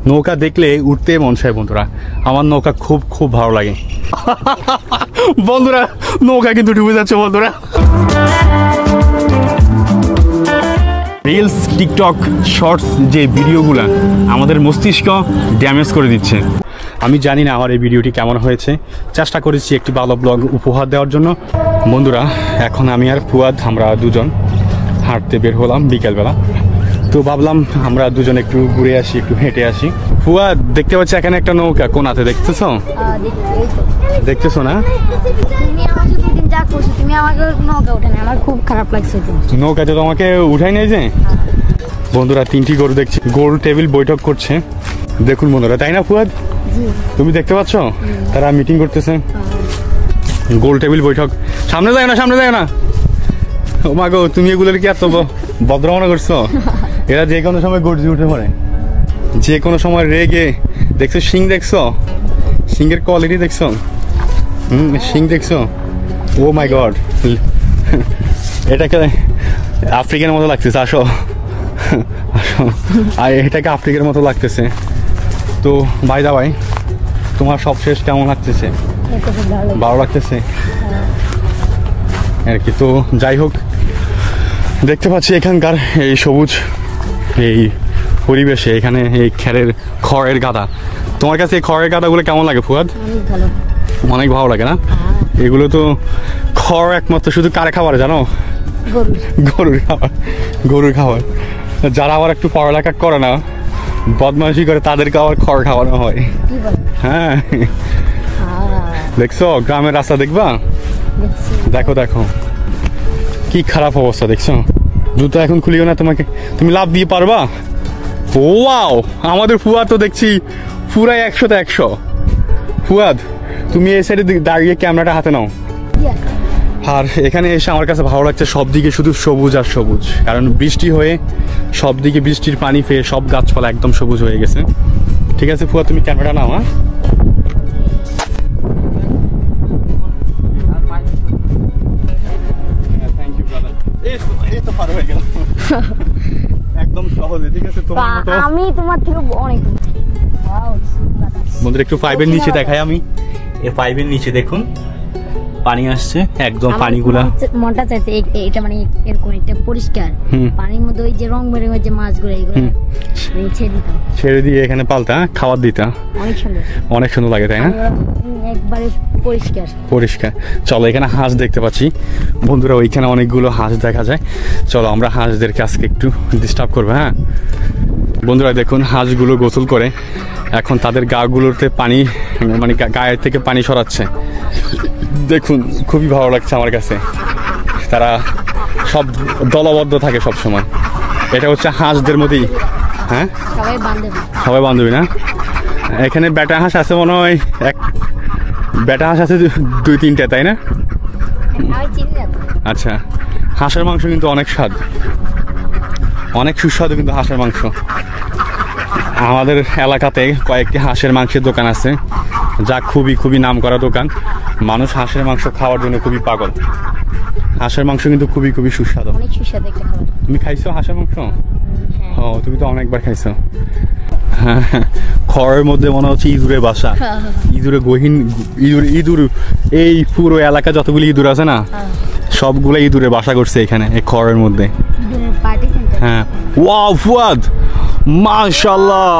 নৌকা দেখলে উঠতে মন চায় বন্ধুরা। আমার নৌকা খুব খুব ভালো লাগে বন্ধুরা। নৌকা কিন্তু ডুবে যাচ্ছে বন্ধুরা। রিলস, টিকটক, শর্টস যে ভিডিওগুলো আমাদের মস্তিষ্ক ড্যামেজ করে দিচ্ছে। আমি জানি না আমার এই ভিডিওটি কেমন হয়েছে, চেষ্টা করেছি একটি ভালো ব্লগ উপহার দেওয়ার জন্য। বন্ধুরা এখন আমি আর ফুয়াদ আমরা দুজন হাঁটতে বের হলাম বিকেলবেলা। তো ভাবলাম আমরা দুজন একটু ঘুরে আসি, একটু হেঁটে আসি। ফুয়াদ দেখতে পাচ্ছি এখানে একটা নৌকা, কোনাতে দেখতেছো? দেখতেছো না? নৌকাতে তো আমাকে উঠাই নাই যে। বন্ধুরা 3টি গরু দেখছি, গোল টেবিল বৈঠক করছে দেখুন বন্ধুরা, তাই না ফুয়াদ? তুমি দেখতে পাচ্ছ তারা মিটিং করতেছে, গোল টেবিল বৈঠক। সামনে যায় না, সামনে যায় না। ও মা গো, তুমি এগুলোর কি এত ভদ্র মনে করছো? এরা যে কোনো সময় গর্জে উঠে পড়ে, যে কোনো সময় রেগে। দেখছো শিং, দেখছো শিংয়ের কোয়ালিটি, দেখছো শিং দেখছো? ও মাই গড, এটাকে আফ্রিকার মতো লাগতেছে। আসো আসো, আর এটাকে আফ্রিকার মতো লাগতেছে। তো ভাই দা ভাই, তোমার সব শেষ কেমন লাগতেছে? ভালো লাগতেছে আর কি। তো যাই হোক, দেখতে পাচ্ছি এখানকার এই সবুজ এই পরিবেশে, এখানে এই খড়ের গাদা। তোমার কাছে এই খড়ের গাদাগুলো কেমন লাগে ফুয়াদ? অনেক ভালো লাগে না? এগুলো তো খড় একমাত্র শুধু কারে খাবার জানো? গরুর খাবার, গরুর খাবার। যারা আবার একটু পড়ালেখা করে না, বদমাইশি করে, তাদেরকে আবার খড় খাওয়ানো হয়। হ্যাঁ দেখছো গ্রামের রাস্তা, দেখবা? দেখো দেখো কি খারাপ অবস্থা, দেখছো? জুতো এখন খুলিও না তোমাকে, তুমি লাভ দিয়ে পারবা? ওয়াও, আমাদের ফুয়াদ তো দেখছি পুরাই 100তে 100। ফুয়াদ তুমি এই সাইডে দাঁড়িয়ে ক্যামেরাটা হাতে নাও। আর এখানে এসে আমার কাছে ভালো লাগছে, সব দিকে শুধু সবুজ আর সবুজ, কারণ বৃষ্টি হয়ে সব দিকে বৃষ্টির পানি পেয়ে সব গাছপালা একদম সবুজ হয়ে গেছে। ঠিক আছে ফুয়াদ, তুমি ক্যামেরা নাও। হ্যাঁ একদম সহজে। ঠিক আছে, আমি তোমার থেকে অনেক বন্ধুরা একটু পাইপের নিচে দেখাই আমি। এই পাইপের নিচে দেখুন পানি আসছে, একদম পানিগুলা মনটা চাইছে এটা মানে এরকম একটা পরিষ্কার পানির মধ্যে ওই যে রং বেরঙের যে মাছগুলো এইগুলো ছেড়ে দিয়ে এখানে পাল্টা খাবার দিতা, অনেক সুন্দর লাগে তাই না? একবারে পরিষ্কার পরিষ্কার। চলো এখানে হাঁস দেখতে পাচ্ছি বন্ধুরা, ওইখানে অনেকগুলো হাঁস দেখা যায়। চলো আমরা হাঁসদেরকে আজকে একটু ডিস্টার্ব করবো। হ্যাঁ বন্ধুরা দেখুন, হাঁসগুলো গোসল করে এখন তাদের গাগুলোতে পানি, মানে গায়ের থেকে পানি সরাচ্ছে। দেখুন খুবই ভালো লাগছে আমার কাছে, তারা সব দলবদ্ধ থাকে সব সময়। এটা হচ্ছে হাঁসদের মধ্যেই। হ্যাঁ সবাই বান্ধবী না? এখানে বেটা হাঁস আছে মনে হয়, বেটা হাঁস আছে 2-3টা, তাই না? আচ্ছা, হাঁসের মাংস কিন্তু অনেক স্বাদ, অনেক সুস্বাদু কিন্তু হাঁসের মাংস। আমাদের এলাকাতে কয়েকটি হাঁসের মাংসের দোকান আছে, যা খুবই খুবই নাম করা দোকান। মানুষ হাঁসের মাংস খাওয়ার জন্য খুবই পাগল। হাঁসের মাংস কিন্তু খুবই খুবই সুস্বাদু। তুমি খাইছো হাঁসের মাংস? ও তুমি তো অনেকবার খাইছো। হ্যাঁ, খড়ের মধ্যে মনে হচ্ছে ইঁদুরের বাসা, ইঁদুরে গহীন ইঁদুর। এই পুরো এলাকা যতগুলি ইঁদুর আছে না, সবগুলো ইঁদুরে বাসা করছে এখানে এই খড়ের মধ্যে। হ্যাঁ ওয়াও ফুয়াদ, মাশাআল্লাহ,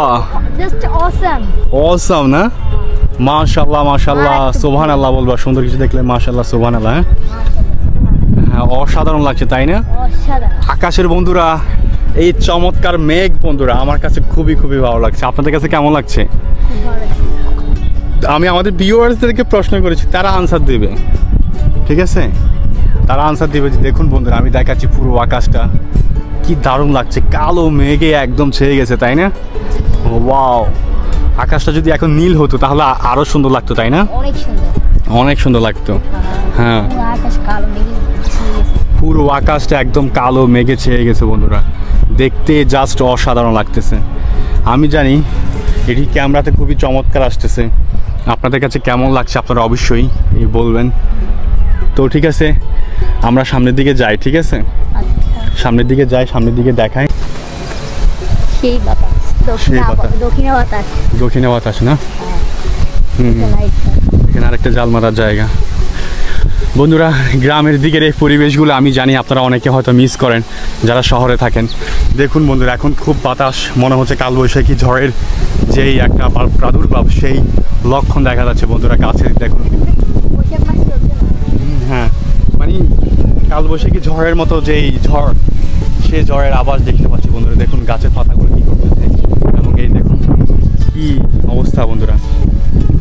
জাস্ট অসাম। অসাম না? মাশাআল্লাহ মাশাআল্লাহ, সুবহানাল্লাহ বলবা, সুন্দর কিছু দেখলে মাশাআল্লাহ সুবহানাল্লাহ। হ্যাঁ অসাধারণ লাগছে তাই না? আকাশের বন্ধুরা এই চমৎকার মেঘ বন্ধুরা আমার কাছে খুবই খুবই ভালো লাগছে। আপনাদের কাছে কেমন লাগছে? আমি আমাদের ভিউয়ার্সদেরকে প্রশ্ন করেছি, তারা আনসার দেবে। ঠিক আছে, তারা আনসার দেবে। দেখুন বন্ধুরা আমি দেখাচ্ছি পুরো আকাশটা, কি দারুণ লাগছে, কালো মেঘে একদম ছেয়ে গেছে তাই না? ওয়াও, আকাশটা যদি এখন নীল হতো তাহলে আরো সুন্দর লাগতো তাই না? অনেক সুন্দর লাগতো। হ্যাঁ পুরো আকাশটা একদম কালো মেঘে ছেয়ে গেছে বন্ধুরা, দেখতে জাস্ট অসাধারণ লাগতেছে। আমি জানি এটি ক্যামেরাতে খুবই চমৎকার আসতেছে, আপনাদের কাছে কেমন লাগছে আপনারা অবশ্যই বলবেন। তো ঠিক আছে, আমরা সামনের দিকে যাই। ঠিক আছে, সামনের দিকে যাই, সামনের দিকে দেখাই। সেই বাতাস দক্ষিণে বাতাস না। এখানে আরেকটা জাল মারার জায়গা। বন্ধুরা, গ্রামের দিকের এই পরিবেশগুলো আমি জানি আপনারা অনেকে হয়তো মিস করেন যারা শহরে থাকেন। দেখুন বন্ধুরা, এখন খুব বাতাস, মনে হচ্ছে কালবৈশাখী ঝড়ের যেই একটা প্রাদুর্ভাব সেই লক্ষণ দেখা যাচ্ছে বন্ধুরা। গাছের দেখুন, হ্যাঁ মানে কালবৈশাখী ঝড়ের মতো যেই ঝড়, সেই ঝড়ের আওয়াজ দেখতে পাচ্ছি বন্ধুরা। দেখুন গাছের পাতাগুলো কী করতেছে, এবং এই দেখুন কী অবস্থা বন্ধুরা।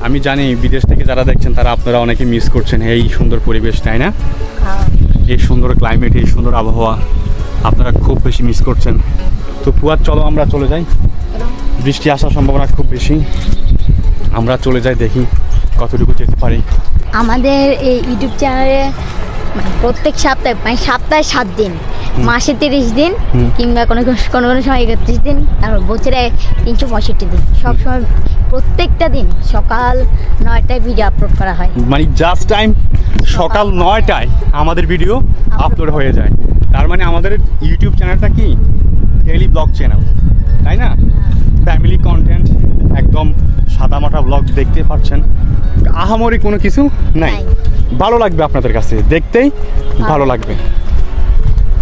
আমি জানি বিদেশ থেকে যারা দেখছেন তারা আপনারা অনেকে মিস করছেন এই সুন্দর পরিবেশ, তাই না? এই সুন্দর ক্লাইমেট, এই সুন্দর আবহাওয়া আপনারা খুব বেশি মিস করছেন। তো পুয়ার চলো আমরা চলে যাই, বৃষ্টি আসার সম্ভাবনা খুব বেশি। আমরা চলে যাই, দেখি কতটুকু যেতে পারি। আমাদের এই ইউটিউব চ্যানেলে প্রত্যেক সপ্তাহে, মানে সপ্তাহে 7 দিন, মাসে 30 দিন, কিংবা কোনো কোনো সময় 31 দিন, তারপর বছরে 365 দিন, সবসময় প্রত্যেকটা দিন সকাল 9টায় ভিডিও আপলোড করা হয়। মানে জাস্ট টাইম সকাল 9টায় আমাদের ভিডিও আপলোড হয়ে যায়। তার মানে আমাদের ইউটিউব চ্যানেলটা কি ডেইলি ব্লগ চ্যানেল, তাই না? ফ্যামিলি কন্টেন্ট, একদম সাদামাটা ব্লগ দেখতে পাচ্ছেন, আহামরি কোনো কিছু নাই। ভালো লাগবে আপনাদের কাছে, দেখতেই ভালো লাগবে।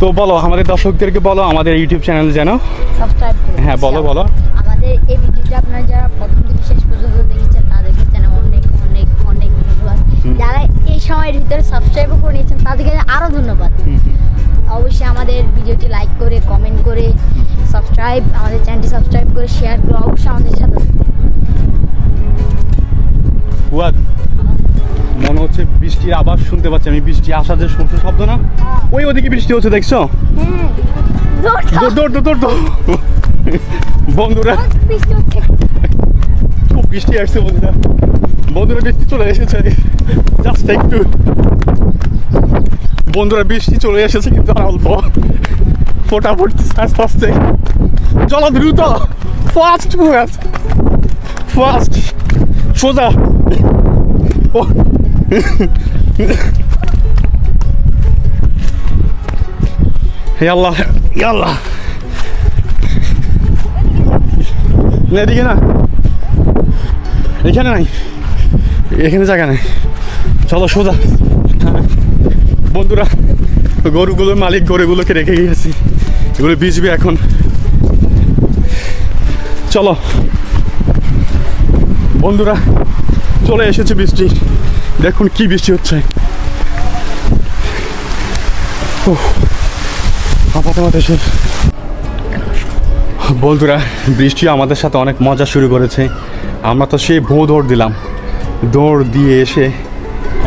তো বলো আমাদের দর্শকদেরকে, বলো আমাদের ইউটিউব চ্যানেল যেন সাবস্ক্রাইব করুন। হ্যাঁ বলো বলো। আমাদের এই ভিডিওটা আপনারা যারা প্রথম থেকে শেষ পর্যন্ত দেখেছেন তাদেরকে যেন অনেক অনেক অনেক ধন্যবাদ। যারা এই সময়ের ভিতরে সাবস্ক্রাইবও করে নিয়েছেন তাদেরকে আরও ধন্যবাদ। অবশ্যই আমাদের ভিডিওটি লাইক করে, কমেন্ট করে, আমাদের চ্যানেলটি সাবস্ক্রাইব করে, শেয়ার করে অবশ্যই আমাদের সাথে। মনে হচ্ছে বৃষ্টির আওয়াজ শুনতে পাচ্ছি আমি, বৃষ্টি আসার যে শুনছো শব্দ না, ওই ওদিকে বৃষ্টি হচ্ছে, দেখছো? বন্ধুরা খুব বৃষ্টি আসছে বন্ধুরা, বৃষ্টি চলে এসেছে জাস্ট একটু। বন্ধুরা বৃষ্টি চলে এসেছে কিন্তু আর অল্প, ফোটা পড়ছে আস্তে আস্তে। চলো দ্রুত, ফাস্ট ফাস্ট, সোজা। হে আল্লাহ, ইয়া আল্লাহ, এদিকে না, এখানে নাই, এখানে জায়গা নাই, চলো সোজা। বন্ধুরা গরুগুলোর মালিক গরুগুলোকে রেখে গিয়েছি, এগুলো ভিজবে এখন। চলো বন্ধুরা, চলে এসেছে বৃষ্টি, দেখুন কি বৃষ্টি হচ্ছে। বন্ধুরা বৃষ্টি আমাদের সাথে অনেক মজা শুরু করেছে। আমরা তো সেই দৌড় দিলাম, দৌড় দিয়ে এসে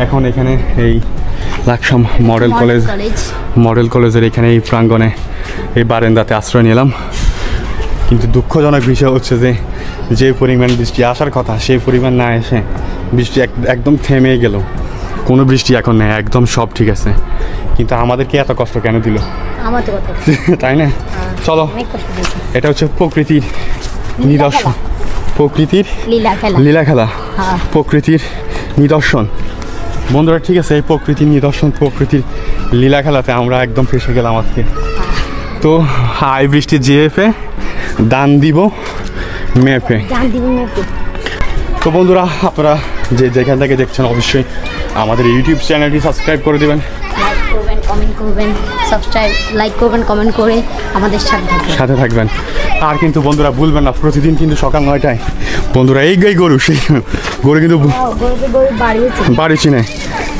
এখন এখানে এই লাকসাম মডেল কলেজের এখানে এই প্রাঙ্গণে এই বারান্দাতে আশ্রয় নিলাম। কিন্তু দুঃখজনক বিষয় হচ্ছে যে পরিমাণ বৃষ্টি আসার কথা সেই পরিমাণ না এসে বৃষ্টি একদম থেমে গেল, কোনো বৃষ্টি এখন নেই, একদম সব ঠিক আছে। কিন্তু আমাদেরকে এত কষ্ট কেন দিল, তাই না? চলো, এটা হচ্ছে প্রকৃতির নিদর্শন, প্রকৃতির লীলা খেলা, প্রকৃতির নিদর্শন। বন্ধুরা ঠিক আছে, এই প্রকৃতির নিদর্শন, প্রকৃতির লীলা খেলাতে আমরা একদম ফেসে গেলাম আজকে। তো হাই বৃষ্টির জিএফে দান দিব মেপে। তো বন্ধুরা আপনারা যেখান থেকে দেখছেন অবশ্যই আমাদের ইউটিউব চ্যানেলটি সাবস্ক্রাইব করে দেবেন, লাইক করবেন, কমেন্ট করে আমাদের সাথে থাকবেন। আর কিন্তু বন্ধুরা ভুলবেন না, প্রতিদিন কিন্তু সকাল 9টায় বন্ধুরা এই গরু, সেই গরু কিন্তু বাড়ি চিনে,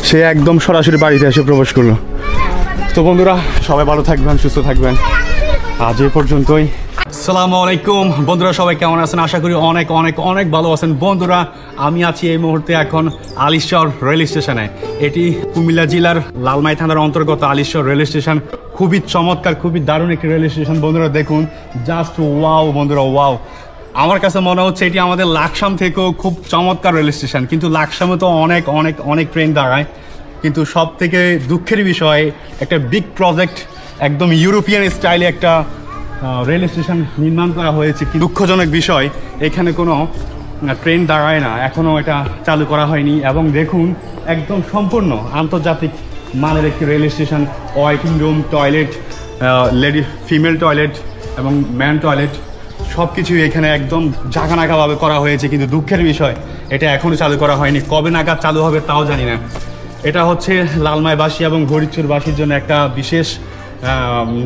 সে একদম সরাসরি বাড়িতে এসে প্রবেশ করলো। তো বন্ধুরা সবাই ভালো থাকবেন, সুস্থ থাকবেন, আজ এই পর্যন্তই। আসসালামু আলাইকুম বন্ধুরা, সবাই কেমন আছেন? আশা করি অনেক অনেক অনেক ভালো আছেন। বন্ধুরা আমি আছি এই মুহূর্তে এখন আলিশহর রেল স্টেশনে। এটি কুমিল্লা জেলার লালমাই থানার অন্তর্গত আলিশহর রেল স্টেশন। খুবই চমৎকার, খুবই দারুণ একটি রেল স্টেশন বন্ধুরা, দেখুন জাস্ট ওয়াও বন্ধুরা, ওয়াও। আমার কাছে মনে হচ্ছে এটি আমাদের লাকসাম থেকেও খুব চমৎকার রেল স্টেশন। কিন্তু লাকসামে তো অনেক অনেক অনেক ট্রেন দাঁড়ায়, কিন্তু সব থেকে দুঃখের বিষয় একটা বিগ প্রজেক্ট, একদম ইউরোপিয়ান স্টাইলে একটা রেল স্টেশন নির্মাণ করা হয়েছে। দুঃখজনক বিষয় এখানে কোনো ট্রেন দাঁড়ায় না, এখনও এটা চালু করা হয়নি। এবং দেখুন একদম সম্পূর্ণ আন্তর্জাতিক মানের একটি rail station, waiting room, toilet, female toilet এবং ম্যান টয়লেট সব কিছুই এখানে একদম জাগানাগাভাবে করা হয়েছে, কিন্তু দুঃখের বিষয় এটা এখনও চালু করা হয়নি। কবে নাগাদ চালু হবে তাও জানি না। এটা হচ্ছে লালমাইবাসী এবং হরিচুরবাসীর জন্য একটা বিশেষ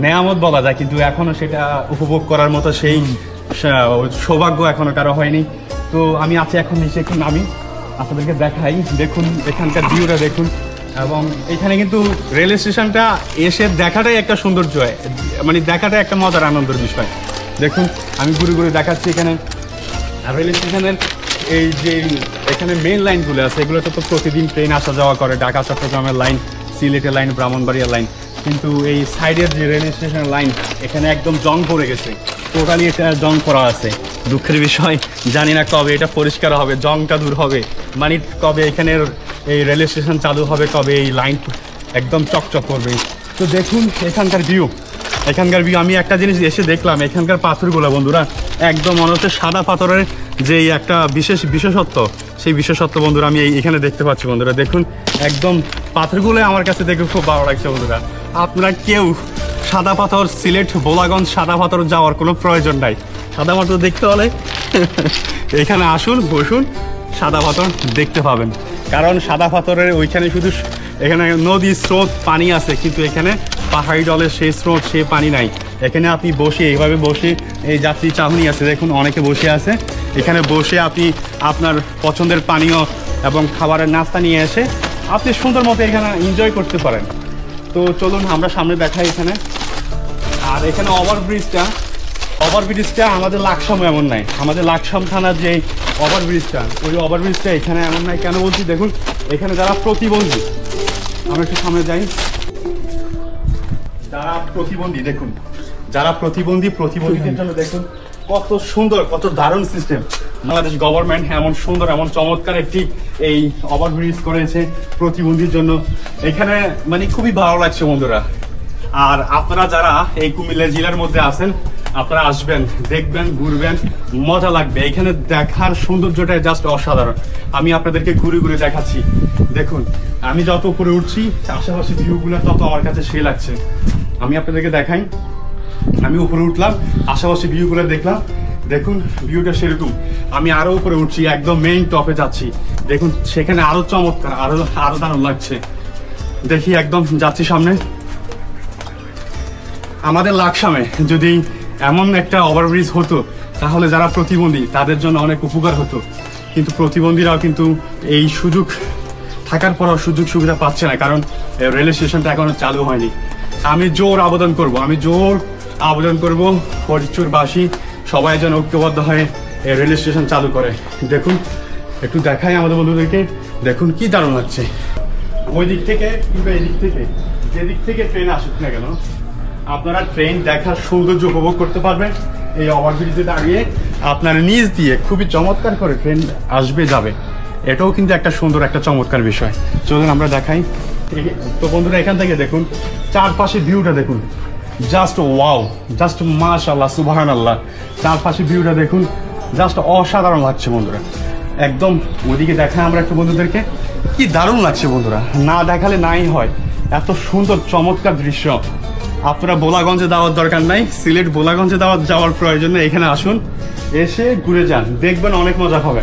নেয়ামত বলা যায়, কিন্তু এখনও সেটা উপভোগ করার মতো সেই সৌভাগ্য এখনও কারো হয়নি। তো আমি আছি এখন নিচে, একটু নামি আপনাদেরকে দেখাই। দেখুন এখানকার ভিউটা দেখুন, এবং এখানে কিন্তু রেল স্টেশনটা এসে দেখাটাই একটা সৌন্দর্য, মানে দেখাটাই একটা মজার আনন্দের বিষয়। দেখুন আমি ঘুরে ঘুরে দেখাচ্ছি এখানে রেল স্টেশনের এই যে এখানে মেইন লাইনগুলো আছে, এগুলোতে তো প্রতিদিন ট্রেন আসা যাওয়া করে, ঢাকা চট্টগ্রামের লাইন, সিলেটের লাইন, ব্রাহ্মণবাড়িয়ার লাইন। কিন্তু এই সাইডের যে রেল স্টেশনের লাইন এখানে একদম জং পড়ে গেছে, টোটালি এটা জং পড়া আছে। দুঃখের বিষয়, জানি না কবে এটা পরিষ্কার হবে, জংটা দূর হবে, মানে কবে এখানের এই রেল স্টেশন চালু হবে, কবে এই লাইন একদম চকচক করবে। তো দেখুন এখানকার ভিউ, আমি একটা জিনিস এসে দেখলাম, এখানকার পাথরগুলো বন্ধুরা একদম মনে হচ্ছে সাদা পাথরের যে একটা বিশেষত্ব, সেই বিশেষত্ব বন্ধুরা আমি এখানে দেখতে পাচ্ছি। বন্ধুরা দেখুন একদম পাথরগুলো আমার কাছে দেখে খুব ভালো লাগছে। বন্ধুরা আপনারা কেউ সাদা পাথর, সিলেট বোলাগঞ্জ সাদা পাথর যাওয়ার কোনো প্রয়োজন নাই। সাদা পাথর দেখতে হলে এখানে আসুন, বসুন, সাদা পাথর দেখতে পাবেন। কারণ সাদা পাথরের ওইখানে শুধু এখানে নদী স্রোত পানি আছে, কিন্তু এখানে পাহাড়ি জলের সেই স্রোত, সেই পানি নাই। এখানে আপনি বসে এইভাবে বসে, এই যাত্রী চাহনি আছে দেখুন, অনেকে বসে আছে, এখানে বসে আপনি আপনার পছন্দের পানীয় এবং খাবারের নাস্তা নিয়ে এসে আপনি সুন্দর মতো এখানে এনজয় করতে পারেন। তো চলুন আমরা সামনে দেখাই এখানে। আর এখানে ওভারব্রিজটা আমাদের লাকসাম এমন নাই, আমাদের লাকসাম থানার যে ওভারব্রিজটা, ওই ওভারব্রিজটা এখানে এমন নাই। কেন বলছি দেখুন, এখানে যারা প্রতিবন্ধী, আমরা একটু সামনে যাই, যারা প্রতিবন্ধী দেখুন, যারা প্রতিবন্ধীদের জন্য দেখুন কত সুন্দর, কত দারুণ সিস্টেম বাংলাদেশ গভর্নমেন্ট এমন সুন্দর, এমন চমৎকার একটি এই ওভারব্রিজ করেছে প্রতিবন্ধীর জন্য। এখানে মানে খুবই ভালো লাগছে বন্ধুরা। আর আপনারা যারা এই কুমিল্লা জেলার মধ্যে আছেন, আপনারা আসবেন, দেখবেন, ঘুরবেন, মজা লাগবে। এখানে দেখার সৌন্দর্যটা জাস্ট অসাধারণ। আমি আপনাদেরকে ঘুরে ঘুরে দেখাচ্ছি। দেখুন আমি যত উপরে উঠছি, আশেপাশে ভিউগুলো তত আমার কাছে সে লাগছে। আমি আপনাদেরকে দেখাই, আমি উপরে উঠলাম, আশেপাশে ভিউগুলো দেখলাম, দেখুন ভিউটা সেরকম। আমি আরো উপরে উঠছি, একদম মেইন টপে যাচ্ছি, দেখুন সেখানে আরো চমৎকার, আরো দারুণ লাগছে। দেখি একদম যাচ্ছি সামনে। আমাদের লাকসামে যদি এমন একটা ওভারব্রিজ হতো, তাহলে যারা প্রতিবন্ধী তাদের জন্য অনেক উপকার হতো। কিন্তু প্রতিবন্ধীরাও কিন্তু এই সুযোগ থাকার পরও সুযোগ সুবিধা পাচ্ছে না, কারণ রেল স্টেশনটা এখনো চালু হয়নি। আমি জোর আবেদন করব হরিচুরবাসী সবাই যেন ঐক্যবদ্ধ হয়ে রেল স্টেশন চালু করে। দেখুন একটু দেখাই আমাদের বন্ধুদেরকে, দেখুন কি দারুণ লাগছে। ওই দিক থেকে কিংবা এদিক থেকে, যেদিক থেকে ট্রেন আসুক না কেন, আপনারা ট্রেন দেখার সৌন্দর্য উপভোগ করতে পারবেন। এই ওভারব্রিজে দাঁড়িয়ে আপনার নিচ দিয়ে খুবই চমৎকার করে ট্রেন আসবে যাবে, এটাও কিন্তু একটা সুন্দর, একটা চমৎকার বিষয়। চলুন আমরা দেখাই। তো বন্ধুরা এখান থেকে দেখুন চারপাশে ভিউটা দেখুন, জাস্ট ওয়াও, জাস্ট মাশাআল্লাহ, সুবহানাল্লাহ। চারপাশে ভিউটা দেখুন, জাস্ট অসাধারণ লাগছে বন্ধুরা। একদম ওইদিকে দেখায় আমরা একটু বন্ধুদেরকে, কি দারুণ লাগছে বন্ধুরা, না দেখালে নাই হয়, এত সুন্দর চমৎকার দৃশ্য। আপনারা বোলাগঞ্জে যাওয়ার দরকার নাই, সিলেট বোলাগঞ্জে যাওয়ার প্রয়োজন নেই, এখানে আসুন, এসে ঘুরে যান, দেখবেন অনেক মজা হবে।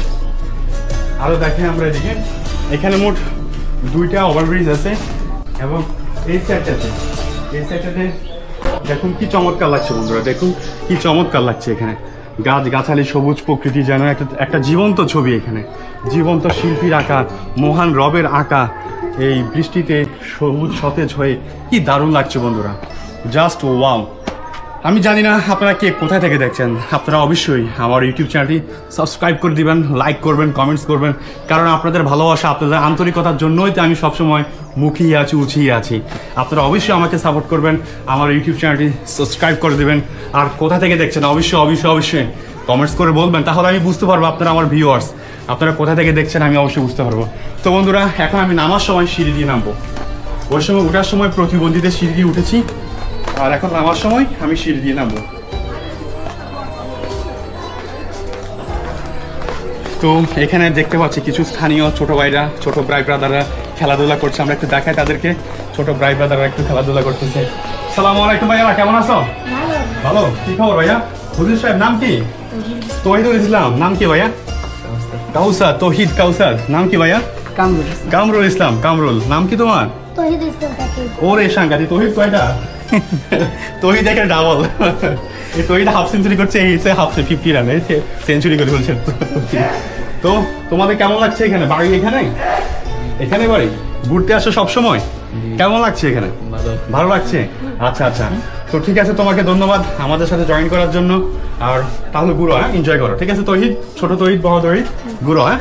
আরো দেখে আমরা এদিকে, এখানে মোট 2টা ওভারব্রিজ আছে, এবং এই সাইডটাতে দেখুন কি চমৎকার লাগছে বন্ধুরা, দেখুন কি চমৎকার লাগছে। এখানে গাছ গাছালি, সবুজ প্রকৃতি, যেন একটা জীবন্ত ছবি। এখানে জীবন্ত শিল্পীর আঁকা, মহান রবের আঁকা, এই বৃষ্টিতে সবুজ সতেজ হয়ে কি দারুণ লাগছে বন্ধুরা, জাস্ট ওয়াও। আমি জানি না আপনারা কে কোথায় থেকে দেখছেন, আপনারা অবশ্যই আমার ইউটিউব চ্যানেলটি সাবস্ক্রাইব করে দিবেন, লাইক করবেন, কমেন্টস করবেন, কারণ আপনাদের ভালোবাসা, আপনাদের আন্তরিকতার জন্যই তো আমি সবসময় মুখিয়ে আছি, উঠিয়ে আছি। আপনারা অবশ্যই আমাকে সাপোর্ট করবেন, আমার ইউটিউব চ্যানেলটি সাবস্ক্রাইব করে দেবেন। আর কোথা থেকে দেখছেন অবশ্যই কমেন্টস করে বলবেন, তাহলে আমি বুঝতে পারবো আপনারা আমার ভিউয়ার্স, আপনারা কোথা থেকে দেখছেন আমি অবশ্যই বুঝতে পারবো। তো বন্ধুরা এখন আমি নামার সময় সিঁড়ি দিয়ে নামবো, ওই সময় ওঠার সময় প্রতিবন্ধীদের সিঁড়ি দিয়ে উঠেছি, আর এখন নামার সময় আমি সিঁড়ি দিয়ে নামবো। তো এখানে দেখতে পাচ্ছি কিছু স্থানীয় ছোট ভাইরা, ছোট ভাই ব্রাদাররা খেলাধুলা করছে, আমরা একটু দেখাই তাদেরকে। ছোট ভাই ব্রাদাররা একটু খেলাধুলা করতেছে। সালামু আলাইকুম ভাইয়া, কেমন আছো? ভালো। কি খবর ভাইয়া? হুজুর সাহেব নাম কি? তৌহিদুল ইসলাম। নাম কি ভাইয়া? কাউসার। তৌহিদ কাউসার। নাম কি ভাইয়া? কামরুল ইসলাম। কামরুল। নাম কি তোমার? ওরে সাংঘাতি। তৌহিদ কয়টা? তৌহিদ একটা ডাবল। এই তৌহিদ হাফ সেঞ্চুরি করছে, এই হাফ 50 রানে সেঞ্চুরি করে ফেলছে। তো তোমাদের কেমন লাগছে এখানে? বাড়ি এখানে? এখানে বাড়ি? ঘুরতে আসো সব সময়? কেমন লাগছে এখানে? ভালো লাগছে। আচ্ছা আচ্ছা, তো ঠিক আছে, তোমাকে ধন্যবাদ আমাদের সাথে জয়েন করার জন্য। আর তাহলে ঘুরো, হ্যাঁ, এনজয় করো। ঠিক আছে তৌহিদ, ছোট তৌহিদ, বড় তৌহিদ, ঘুরো, হ্যাঁ।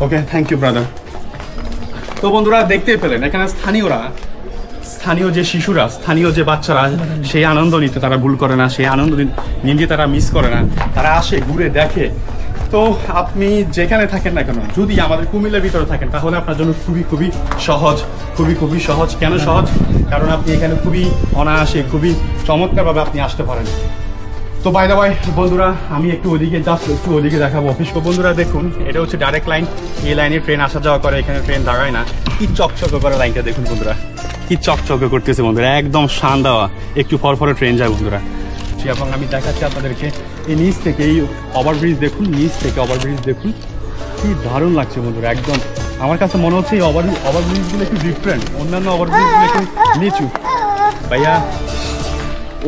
ওকে, থ্যাংক ইউ ব্রাদার। তো বন্ধুরা দেখতেই পেলেন এখানে স্থানীয় যে শিশুরা, স্থানীয় যে বাচ্চারা সেই আনন্দ নিতে তারা ভুল করে না, সেই আনন্দ নিতে তারা মিস করে না, তারা আসে ঘুরে দেখে। তো আপনি যেখানে থাকেন না কেন, যদি আমাদের কুমিল্লার ভিতরে থাকেন তাহলে আপনার জন্য খুবই সহজ। কেন সহজ? কারণ আপনি এখানে খুবই অনায়াসে, খুবই চমৎকারভাবে আপনি আসতে পারেন। তো বাই দ্য ওয়ে বন্ধুরা, আমি একটু ওদিকে দেখাবো অফিস। বন্ধুরা দেখুন, এটা হচ্ছে ডাইরেক্ট লাইন। এই লাইনে ট্রেন আসা যাওয়া করে, এখানে ট্রেন দাঁড়ায় না। কি চকচকে করে লাইনটা দেখুন বন্ধুরা, কি চকচকে করতেছে বন্ধুরা, একদম শান দেওয়া। একটু পরে ট্রেন যায় বন্ধুরা। এবং আমি দেখাচ্ছি আপনাদেরকে এই নিচ থেকে, এই ওভারব্রিজ দেখুন, নিচ থেকে ওভারব্রিজ দেখুন, কি দারুণ লাগছে বন্ধুরা। একদম আমার কাছে মনে হচ্ছে এই ওভারব্রিজগুলো একটু ডিফারেন্ট, অন্যান্য ওভারব্রিজগুলো একটু নিচু ভাইয়া,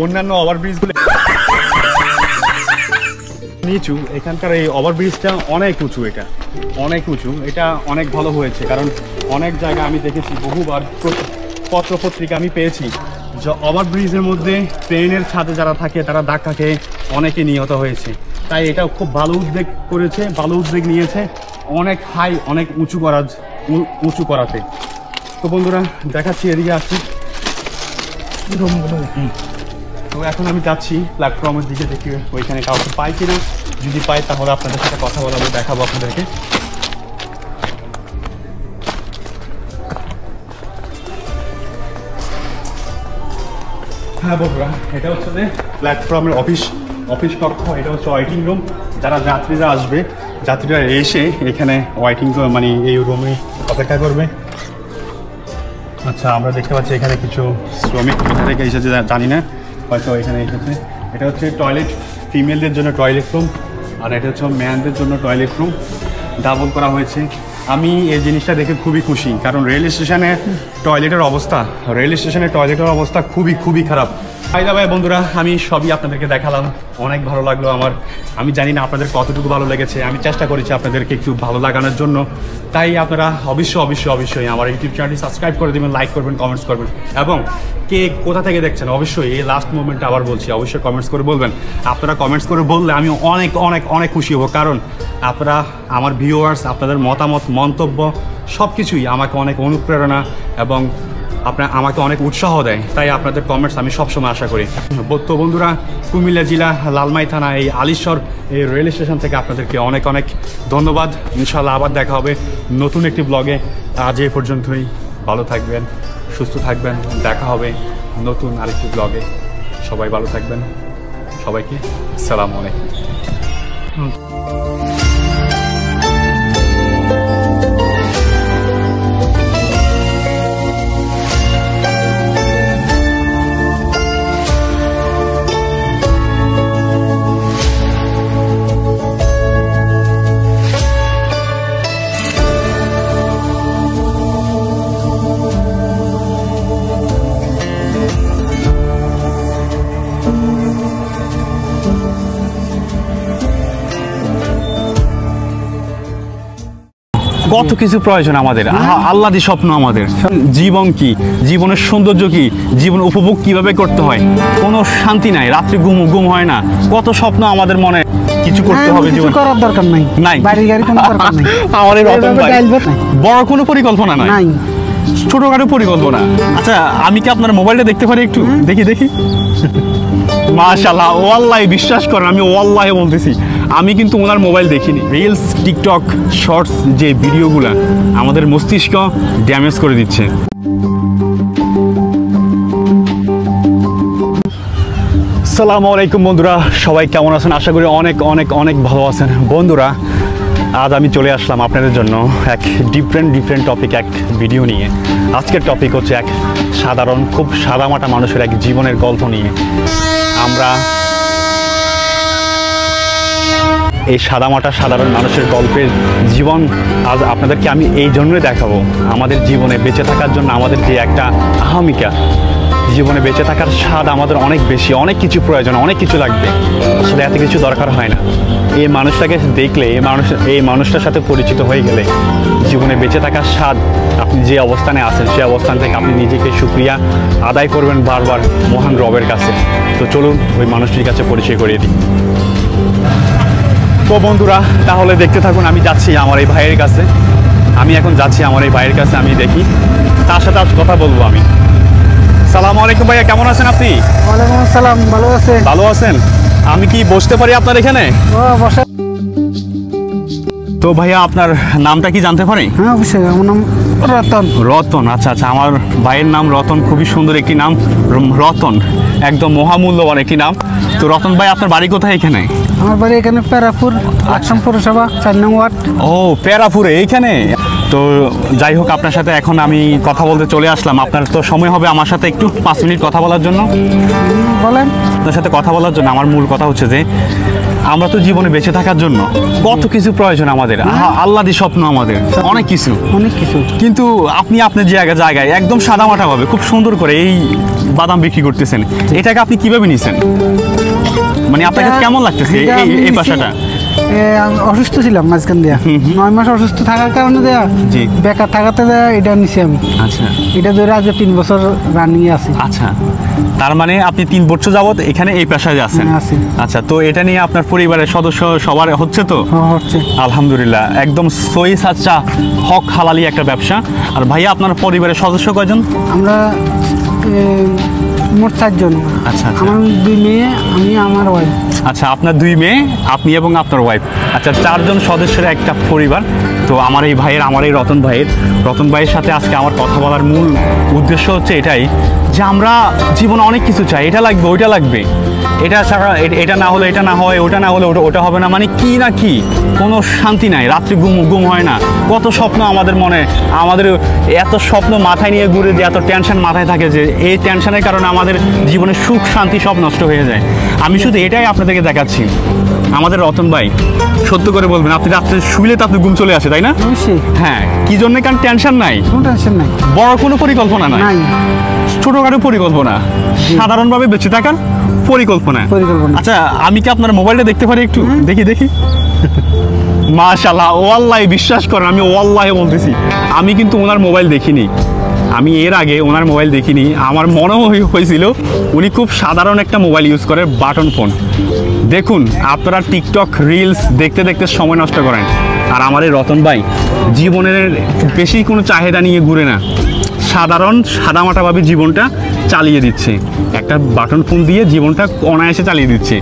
অন্যান্য ওভারব্রিজগুলো নিচু, এখানকার এই ওভারব্রিজটা অনেক উঁচু। এটা অনেক ভালো হয়েছে, কারণ অনেক জায়গায় আমি দেখেছি, বহুবার পত্রপত্রিকা আমি পেয়েছি যে ওভারব্রিজের মধ্যে ট্রেনের ছাদে যারা থাকে তারা ধাক্কা খেয়ে অনেকে নিহত হয়েছে। তাই এটা খুব ভালো উদ্যোগ নিয়েছে, অনেক হাই, অনেক উঁচু করাতে। তো বন্ধুরা দেখাচ্ছি, এদিকে আসছি। তো এখন আমি যাচ্ছি প্ল্যাটফর্মের দিকে, দেখি ওইখানে কাউকে পাই কিনা। যদি পাই তাহলে আপনাদের সাথে কথা বলাবো, দেখাবো আপনাদেরকে। হ্যাঁ বন্ধুরা, এটা হচ্ছে যে প্ল্যাটফর্মের অফিস কক্ষ। এটা হচ্ছে ওয়েটিং রুম। যারা যাত্রীরা আসবে, যাত্রীরা এসে এখানে ওয়েটিং, মানে এই রুমে অপেক্ষা করবে। আচ্ছা, আমরা দেখতে পাচ্ছি এখানে কিছু শ্রমিক কোথা থেকে এসেছে জানি না, হয়তো এখানে এসেছে। এটা হচ্ছে টয়লেট, ফিমেলদের জন্য টয়লেট রুম, আর এটা হচ্ছে ম্যানদের জন্য টয়লেট রুম, ডাবল করা হয়েছে। আমি এই জিনিসটা দেখে খুবই খুশি, কারণ রেল স্টেশনের টয়লেটের অবস্থা খুবই খারাপ। ভাই বন্ধুরা, আমি সবই আপনাদেরকে দেখালাম, অনেক ভালো লাগলো আমার। আমি জানি না আপনাদের কতটুকু ভালো লেগেছে, আমি চেষ্টা করেছি আপনাদেরকে একটু ভালো লাগানোর জন্য। তাই আপনারা অবশ্যই আমার ইউটিউব চ্যানেলটি সাবস্ক্রাইব করে দেবেন, লাইক করবেন, কমেন্টস করবেন, এবং কে কোথা থেকে দেখছেন অবশ্যই এই লাস্ট মোমেন্টটা আবার বলছি, অবশ্যই কমেন্টস করে বলবেন। আপনারা কমেন্টস করে বললে আমি অনেক খুশি হব, কারণ আপনারা আমার ভিউয়ার্স, আপনাদের মতামত, মন্তব্য সব কিছুই আমাকে অনেক অনুপ্রেরণা এবং আমাকে অনেক উৎসাহ দেয়। তাই আপনাদের কমেন্টস আমি সবসময় আশা করি। তো বন্ধুরা, কুমিল্লা জেলা লালমাই থানা এই আলিশ্বর এই রেল স্টেশন থেকে আপনাদেরকে অনেক ধন্যবাদ। ইনশাআল্লাহ আবার দেখা হবে নতুন একটি ব্লগে। আজ এই পর্যন্তই। ভালো থাকবেন, সুস্থ থাকবেন, দেখা হবে নতুন আরেকটি ব্লগে। সবাই ভালো থাকবেন, সবাইকে আসসালামু আলাইকুম। কত কিছু প্রয়োজন আমাদের, আল্লাহদি স্বপ্ন আমাদের। জীবন কি, জীবনের সৌন্দর্য কি, জীবন উপভোগ কিভাবে করতে হয়, কোনো শান্তি নাই, রাত্রি ঘুম হয় না, কত স্বপ্ন আমাদের মনে। কিছু করতে হবে, জীবন করার দরকার নাই, বাড়ি গাড়ি কোনো দরকার নাই, আমাদের বড় কোনো পরিকল্পনা নাই, ছোটখাটো পরিকল্পনা। আচ্ছা, আমি কি আপনার মোবাইলটা দেখতে পারি একটু? দেখি মাশাআল্লাহ, ওয়াল্লাহি বিশ্বাস করেন, আমি ওয়াল্লাহি বলতেছি, আমি কিন্তু ওনার মোবাইল দেখিনি। রিলস, টিকটক, শর্টস যে ভিডিওগুলা আমাদের মস্তিষ্ক ড্যামেজ করে দিচ্ছে। আসসালামু আলাইকুম বন্ধুরা, সবাই কেমন আছেন? আশা করি অনেক ভালো আছেন। বন্ধুরা, আজ আমি চলে আসলাম আপনাদের জন্য এক ডিফারেন্ট টপিক, এক ভিডিও নিয়ে। আজকের টপিক হচ্ছে এক সাধারণ, খুব সাদামাটা মানুষের এক জীবনের গল্প নিয়ে। আমরা এই সাদামাটা সাধারণ মানুষের গল্পের জীবন আজ আপনাদেরকে আমি এই জন্যই দেখাবো। আমাদের জীবনে বেঁচে থাকার জন্য আমাদের যে একটা আহমিকা, জীবনে বেঁচে থাকার স্বাদ আমাদের অনেক বেশি, অনেক কিছু প্রয়োজন, অনেক কিছু লাগবে, আসলে এত কিছু দরকার হয় না। এই মানুষটাকে দেখলে, এই মানুষটার সাথে পরিচিত হয়ে গেলে জীবনে বেঁচে থাকার স্বাদ, আপনি যে অবস্থানে আছেন সেই অবস্থান থেকে আপনি নিজেকে শুকরিয়া আদায় করবেন বারবার মহান রবের কাছে। তো চলুন ওই মানুষটির কাছে পরিচয় করিয়ে দিই। তো বন্ধুরা, তাহলে দেখতে থাকুন। আমি যাচ্ছি আমার এই ভাইয়ের কাছে, আমি এখন যাচ্ছি আমার এই ভাইয়ের কাছে, আমি দেখি তার সাথে আজ কথা বলবো আমি। সালাম আলাইকুম ভাইয়া, কেমন আছেন আপনি? ওয়ালাইকুম আসসালাম, ভালো আছে? ভালো আছেন? আমি কি বসতে পারি আপনার এখানে? বসা। তো ভাইয়া আপনার নামটা কি জানতে পারি? হ্যাঁ অবশ্যই, আমার নাম রতন। রতন, আচ্ছা আচ্ছা, আমার ভাইয়ের নাম রতন, খুবই সুন্দর একটি নাম রতন, একদম মহামূল্যবান একটি নাম। তো রতন ভাই, আপনার বাড়ি কোথায় এখানে? আমার বাড়ি এখানে প্যারাপুর, লাকসাম পৌরসভা 4 নং ওয়ার্ড। ও প্যারাপুরে এইখানে। তো যাই হোক, আপনার সাথে এখন আমি কথা বলতে চলে আসলাম। আপনার তো সময় হবে আমার সাথে একটু 5 মিনিট কথা বলার জন্য? বলেন। আপনার সাথে কথা বলার জন্য আমার মূল কথা হচ্ছে যে আমরা তো জীবনে বেঁচে থাকার জন্য কত কিছু প্রয়োজন আমাদের, আল্লাহদি স্বপ্ন আমাদের অনেক কিছু, অনেক কিছু। কিন্তু আপনি আপনার জায়গায় একদম সাদামাটাভাবে খুব সুন্দর করে এই বাদাম বিক্রি করতেছেন, এটাকে আপনি কিভাবে নিছেন? মানে আপনার কাছে কেমন লাগতেছে এই পেশাটা? অসুস্থ ছিলাম মাঝখান দিয়া, 9 মাস অসুস্থ থাকার কারণে দেয়া, জি, বেকার থাকাতে দেয়া এটা নিছি আমি। আচ্ছা, এটা ধরে আজ 3 বছর রানিং আছি। আচ্ছা, তার মানে আপনি 3 বছর যাবত এখানে এই পেশায় আছেন? আছি। আচ্ছা, তো এটা নিয়ে আপনার পরিবারের সদস্য সবার হচ্ছে তো? হচ্ছে আলহামদুলিল্লাহ, একদম সহি সাচ্চা হক হালালি একটা ব্যবসা। আর ভাইয়া, আপনার পরিবারের সদস্য কয়জন? আমরা মোট 4 জন। আচ্ছা, আমার 2 মেয়ে, আমি, আমার ওয়াইফ। আচ্ছা, আপনার 2 মেয়ে, আপনি এবং আপনার ওয়াইফ, আচ্ছা 4 জন সদস্যের একটা পরিবার। তো আমার এই রতন ভাইয়ের সাথে আজকে আমার কথা বলার মূল উদ্দেশ্য হচ্ছে এটাই যে আমরা জীবনে অনেক কিছু চাই, এটা লাগবে, ওইটা লাগবে, এটা ছাড়া এটা না হলে এটা না হয়, ওটা না হলে ওটা হবে না, মানে কি না কি, কোনো শান্তি নাই, রাত্রি ঘুম হয় না, কত স্বপ্ন আমাদের মনে, আমাদের এত স্বপ্ন মাথায় নিয়ে ঘুরে যে এত টেনশন মাথায় থাকে যে এই টেনশনের কারণে আমাদের জীবনের সুখ শান্তি সব নষ্ট হয়ে যায়। আমি শুধু এটাই আপনাদেরকে দেখাচ্ছি। আমাদের রতন ভাই, সত্য করে বলবেন, আপনি রাত্রে শুইলে তো আপনি ঘুম চলে আসে, তাই না? অবশ্যই। হ্যাঁ, কি জন্য? কারণ টেনশন নাই, কোনো টেনশন নাই, বড় কোনো পরিকল্পনা নাই, ছোটখাটো পরিকল্পনা, সাধারণভাবে বেঁচে থাকার পরিকল্পনা। আচ্ছা, আমি কি আপনার মোবাইলটা দেখতে পারি একটু? দেখি মাশাআল্লাহ, ওয়াল্লাহি বিশ্বাস করেন, আমি ওয়াল্লাহি বলতেছি, আমি কিন্তু ওনার মোবাইল দেখিনি, আমি এর আগে ওনার মোবাইল দেখিনি। আমার মনে হয়েছিল উনি খুব সাধারণ একটা মোবাইল ইউজ করে, বাটন ফোন। দেখুন, আপনারা টিকটক রিলস দেখতে দেখতে সময় নষ্ট করেন, আর আমার এই রতন ভাই জীবনের বেশি কোনো চাহিদা নিয়ে ঘুরে না, সাদামাটাভাবে জীবনটা চালিয়ে দিচ্ছে, একটা বাটন ফোন দিয়ে জীবনটা অনায়াসে চালিয়ে দিচ্ছে।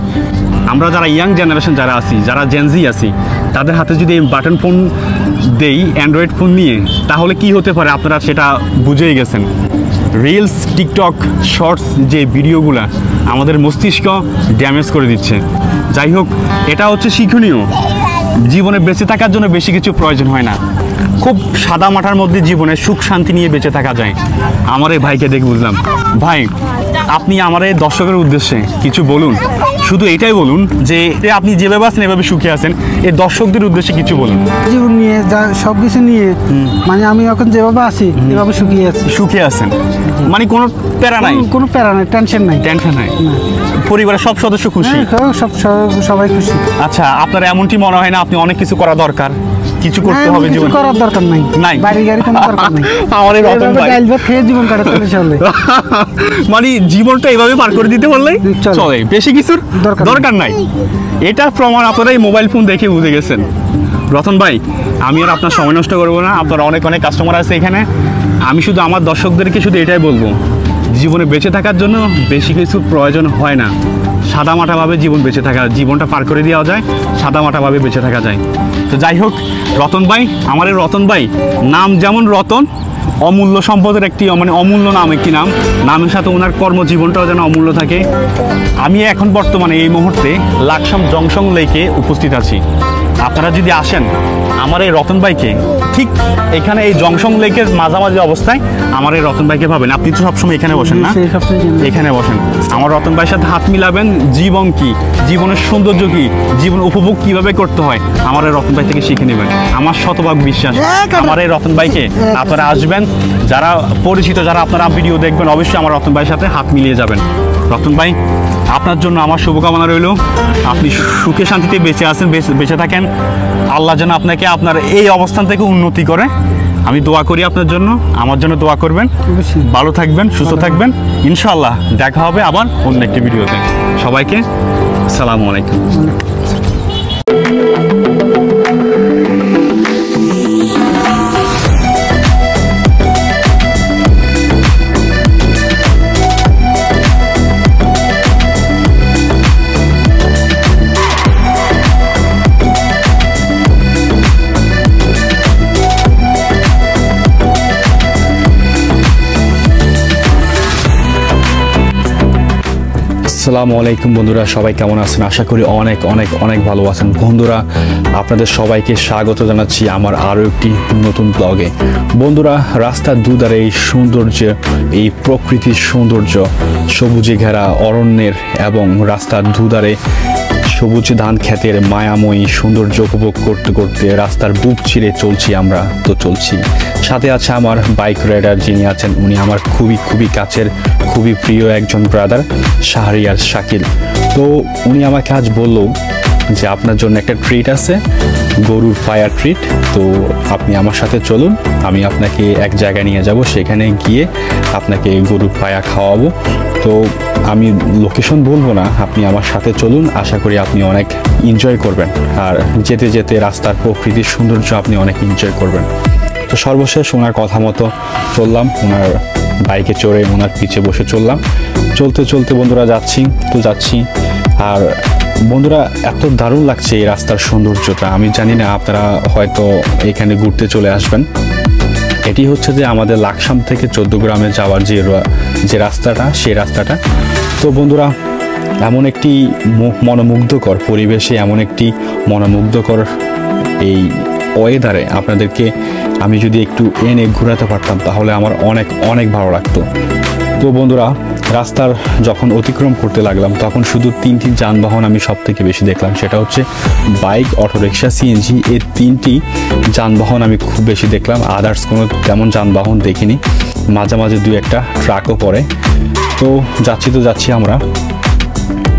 আমরা যারা ইয়াং জেনারেশন যারা আছি, যারা জেনজি আছি, তাদের হাতে যদি এই বাটন ফোন দেই, অ্যান্ড্রয়েড ফোন নিয়ে, তাহলে কি হতে পারে আপনারা সেটা বুঝেই গেছেন। রিলস, টিকটক, শর্টস যে ভিডিওগুলা আমাদের মস্তিষ্ক ড্যামেজ করে দিচ্ছে। যাই হোক, এটা হচ্ছে শিক্ষণীয়, জীবনে বেঁচে থাকার জন্য বেশি কিছু প্রয়োজন হয় না, খুব সাদা মাটার মধ্যে জীবনে সুখ শান্তি নিয়ে বেঁচে থাকা যায়। আমার এই ভাইকে দেখে বুঝলাম। ভাই, আপনি আমার এই দর্শকের উদ্দেশ্যে কিছু বলুন, শুধু এটাই বলুন যে আপনি যেভাবে আছেন এভাবে সুখে আছেন, এই দর্শকদের উদ্দেশ্যে কিছু বলুন। জীবন নিয়ে যা সব কিছু নিয়ে, মানে আমি এখন যেভাবে আছি এভাবে সুখে আছেন, মানে কোনো প্যারা নাই, কোনো প্যারা নাই, টেনশন নাই, পরিবারের সব সদস্য খুশি, সবাই খুশি। আচ্ছা, আপনার এমনটি মনে হয় না আপনি অনেক কিছু করা দরকার, কিছু করতে হবে জীবনে? করার দরকার নাই, বাড়ি গাড়ি কোনো দরকার নাই, আমার এই রতন ভাই ডাল ভাত খেয়ে জীবন কাটাতে চলে, মানে জীবনটা এইভাবে পার করে দিতে পারলেই চলে, বেশি কিছুর দরকার নাই। এটা প্রমাণ আপনারা এই মোবাইল ফোন দেখে বুঝে গেছেন। রতন ভাই, আমি আর আপনার সময় নষ্ট করবো না, আপনার অনেক কাস্টমার আছে এখানে। আমি শুধু আমার দর্শকদেরকে শুধু এটাই বলবো, জীবনে বেঁচে থাকার জন্য বেশি কিছু প্রয়োজন হয় না, সাদামাটাভাবে জীবনটা পার করে দেওয়া যায়, সাদামাটাভাবে বেঁচে থাকা যায়। তো যাই হোক, রতন ভাই, আমার এই রতন ভাই নাম যেমন রতন, অমূল্য সম্পদের একটি, মানে অমূল্য নাম একটি নাম, নামের সাথে ওনার কর্মজীবনটাও যেন অমূল্য থাকে। আমি এখন বর্তমানে এই মুহূর্তে লাকসাম জংশন লেকে উপস্থিত আছি। আপনারা যদি আসেন আমার এই রতন ভাইকে ঠিক এখানে এই জংশন লেকের মাঝামাঝি অবস্থায় আমার এই রতন ভাইকে পাবেন। আপনি তো সবসময় এখানে বসেন না? সেই সবসময় এখানে বসেন। আমার রতন ভাইয়ের সাথে হাত মিলাবেন, জীবন কি, জীবনের সৌন্দর্য কি, জীবন উপভোগ কিভাবে করতে হয় আমার এই রতন ভাই থেকে শিখে নেবেন। আমার শতভাগ বিশ্বাস আমার এই রতন ভাইকে আপনারা আসবেন, যারা পরিচিত, যারা আপনারা ভিডিও দেখবেন, অবশ্যই আমার রতন ভাইয়ের সাথে হাত মিলিয়ে যাবেন। রতন ভাই, আপনার জন্য আমার শুভকামনা রইল। আপনি সুখে শান্তিতে বেঁচে আছেন, বেঁচে থাকেন। আল্লাহ যেন আপনাকে আপনার এই অবস্থান থেকে উন্নতি করে। আমি দোয়া করি আপনার জন্য, আমার জন্য দোয়া করবেন। ভালো থাকবেন, সুস্থ থাকবেন। ইনশাআল্লাহ দেখা হবে আবার অন্য একটি ভিডিওতে। সবাইকে আসসালামু আলাইকুম। আসসালামু আলাইকুম বন্ধুরা, সবাই কেমন আছেন? আশা করি অনেক অনেক অনেক ভালো আছেন। বন্ধুরা, আপনাদের সবাইকে স্বাগত জানাচ্ছি আমার আরও একটি নতুন ব্লগে। বন্ধুরা, রাস্তার দুধারে এই সৌন্দর্য, এই প্রকৃতির সৌন্দর্য, সবুজে ঘেরা অরণ্যের এবং রাস্তার দুধারে সবুজ ধান ক্ষেতের মায়াময়ী সৌন্দর্য উপভোগ করতে করতে রাস্তার বুক চিরে চলছি। আমরা তো চলছি, সাথে আছে আমার বাইক রাইডার যিনি আছেন, উনি আমার খুবই খুবই কাছের, খুবই প্রিয় একজন ব্রাদার, শাহরিয়ার শাকিল। তো উনি আমাকে আজ বললো যে আপনার জন্য একটা ট্রিট আছে, গরুর ফায়ার ট্রিট। তো আপনি আমার সাথে চলুন, আমি আপনাকে এক জায়গায় নিয়ে যাব, সেখানে গিয়ে আপনাকে গরুর পায়া খাওয়াবো। তো আমি লোকেশন বলবো না, আপনি আমার সাথে চলুন। আশা করি আপনি অনেক এনজয় করবেন, আর যেতে যেতে রাস্তার প্রকৃতির সৌন্দর্য আপনি অনেক এনজয় করবেন। তো সর্বশেষ ওনার কথা মতো চললাম, ওনার বাইকে চড়ে ওনার পিছে বসে চললাম। চলতে চলতে বন্ধুরা যাচ্ছি। আর বন্ধুরা, এত দারুণ লাগছে এই রাস্তার সৌন্দর্যটা। আমি জানি না, আপনারা হয়তো এখানে ঘুরতে চলে আসবেন। এটি হচ্ছে যে আমাদের লাকসাম থেকে 14 গ্রামে যাওয়ার যে রাস্তাটা, সেই রাস্তাটা। তো বন্ধুরা, এমন একটি মনোমুগ্ধকর পরিবেশে, এমন একটি মনোমুগ্ধকর এই ওয়েদারে আপনাদেরকে আমি যদি একটু এনে ঘোরাতে পারতাম তাহলে আমার অনেক অনেক ভালো লাগতো। তো বন্ধুরা, রাস্তার যখন অতিক্রম করতে লাগলাম তখন শুধু 3টি যানবাহন আমি সব থেকে বেশি দেখলাম। সেটা হচ্ছে বাইক, অটোরিকশা, সিএনজি। এই 3টি যানবাহন আমি খুব বেশি দেখলাম। আদার্স কোনো তেমন যানবাহন দেখিনি। মাঝে মাঝে 2-1টা ট্রাকও পড়ে। তো যাচ্ছি আমরা।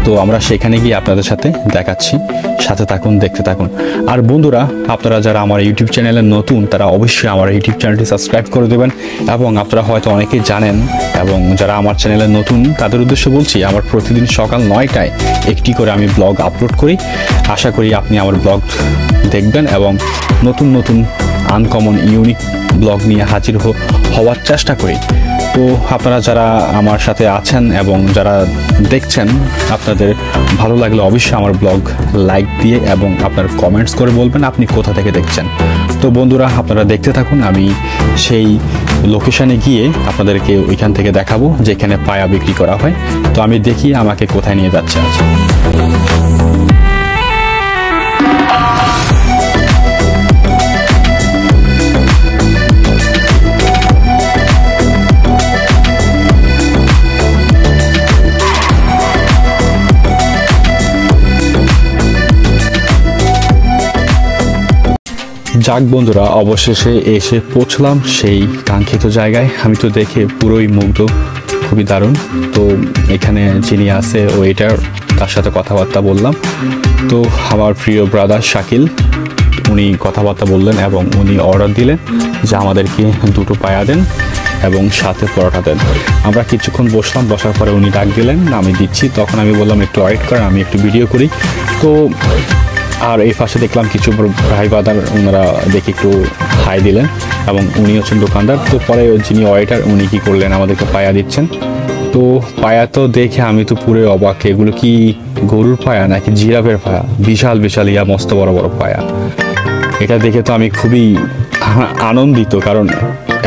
তো আমরা সেখানে গিয়ে আপনাদের সাথে দেখাচ্ছি, সাথে থাকুন, দেখতে থাকুন। আর বন্ধুরা, আপনারা যারা আমার ইউটিউব চ্যানেলে নতুন তারা অবশ্যই আমার ইউটিউব চ্যানেলটি সাবস্ক্রাইব করে দেবেন। এবং আপনারা হয়তো অনেকেই জানেন, এবং যারা আমার চ্যানেলে নতুন তাদের উদ্দেশ্যে বলছি, আমার প্রতিদিন সকাল 9টায় একটি করে আমি ব্লগ আপলোড করি। আশা করি আপনি আমার ব্লগ দেখবেন এবং নতুন নতুন আনকমন ইউনিক ব্লগ নিয়ে হাজির হওয়ার চেষ্টা করি। তো আপনারা যারা আমার সাথে আছেন এবং যারা দেখছেন, আপনাদের ভালো লাগলে অবশ্যই আমার ব্লগ লাইক দিয়ে এবং আপনার কমেন্টস করে বলবেন আপনি কোথা থেকে দেখছেন। তো বন্ধুরা, আপনারা দেখতে থাকুন। আমি সেই লোকেশনে গিয়ে আপনাদেরকে ওইখান থেকে দেখাবো যেখানে পায়া বিক্রি করা হয়। তো আমি দেখি আমাকে কোথায় নিয়ে যাচ্ছে আজ। যাক বন্ধুরা, অবশেষে এসে পৌঁছলাম সেই কাঙ্ক্ষিত জায়গায়। আমি তো দেখে পুরোই মুগ্ধ, খুবই দারুণ। তো এখানে যিনি আছে ওয়েটার, তার সাথে কথাবার্তা বললাম। তো আমার প্রিয় ব্রাদার শাকিল, উনি কথাবার্তা বললেন এবং উনি অর্ডার দিলেন যে আমাদেরকে 2টো পায়া দেন এবং সাথে পরোটা দেন। আমরা কিছুক্ষণ বসলাম, বসার পরে উনি ডাক দিলেন, আমি দিচ্ছি। তখন আমি বললাম একটু ওয়েট করেন, আমি একটু ভিডিও করি। তো আর এই পাশে দেখলাম কিছু ভাই বাদার, ওনারা দেখে একটু হাই দিলেন এবং উনি হচ্ছেন দোকানদার। তো পরে যিনি ওয়েটার উনি কী করলেন, আমাদেরকে পায়া দিচ্ছেন। তো পায়া তো দেখে আমি তো পুরো অবাক, এগুলো কি গরুর পায়া নাকি জিরাফের পায়া? বিশাল বিশাল মস্ত বড় বড় পায়া। এটা দেখে তো আমি খুবই আনন্দিত, কারণ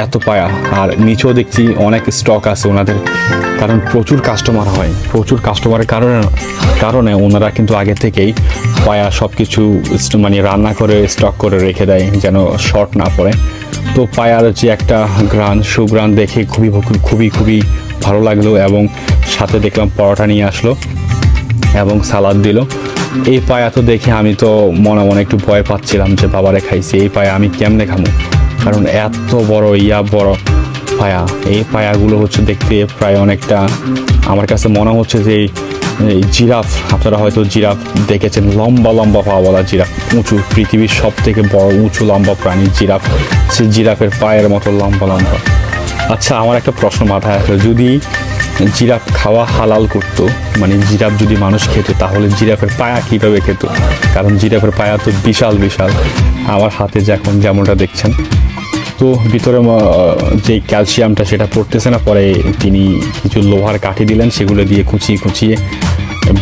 এত পায়া, আর নিচেও দেখছি অনেক স্টক আছে ওনাদের, কারণ প্রচুর কাস্টমার হয়। প্রচুর কাস্টমারের কারণে ওনারা কিন্তু আগে থেকেই পায়া সব কিছু মানে রান্না করে স্টক করে রেখে দেয় যেন শর্ট না পড়ে। তো পায়ার যে একটা ঘ্রাণ, সুঘ্রাণ দেখে খুবই খুবই খুবই ভালো লাগলো, এবং সাথে দেখলাম পরোটা নিয়ে আসলো এবং সালাদ দিল। এই পায়া তো দেখে আমি তো মনে মনে একটু ভয় পাচ্ছিলাম যে বাবারে খাইছি, এই পায়া আমি কেমনে খামো, কারণ এত বড় বড় পায়া। এই পায়াগুলো হচ্ছে দেখতে প্রায় অনেকটা, আমার কাছে মনে হচ্ছে যে এই জিরাফ, আপনারা হয়তো জিরাফ দেখেছেন, লম্বা লম্বা পাওয়ালা জিরাফ, উঁচু, পৃথিবীর সব থেকে বড় উঁচু লম্বা প্রাণী জিরাফ, সেই জিরাফের পায়ের মতো লম্বা লম্বা। আচ্ছা, আমার একটা প্রশ্ন মাথায় আসলো, যদি জিরাফ খাওয়া হালাল করতো, মানে জিরাফ যদি মানুষ খেত, তাহলে জিরাফের পায়া কীভাবে খেত? কারণ জিরাফের পায়া তো বিশাল বিশাল, আমার হাতে যেমনটা দেখছেন। তো ভিতরে যে ক্যালসিয়ামটা সেটা পড়তেছে না, পরে তিনি কিছু লোহার কাঠি দিলেন, সেগুলো দিয়ে কুচিয়ে কুচিয়ে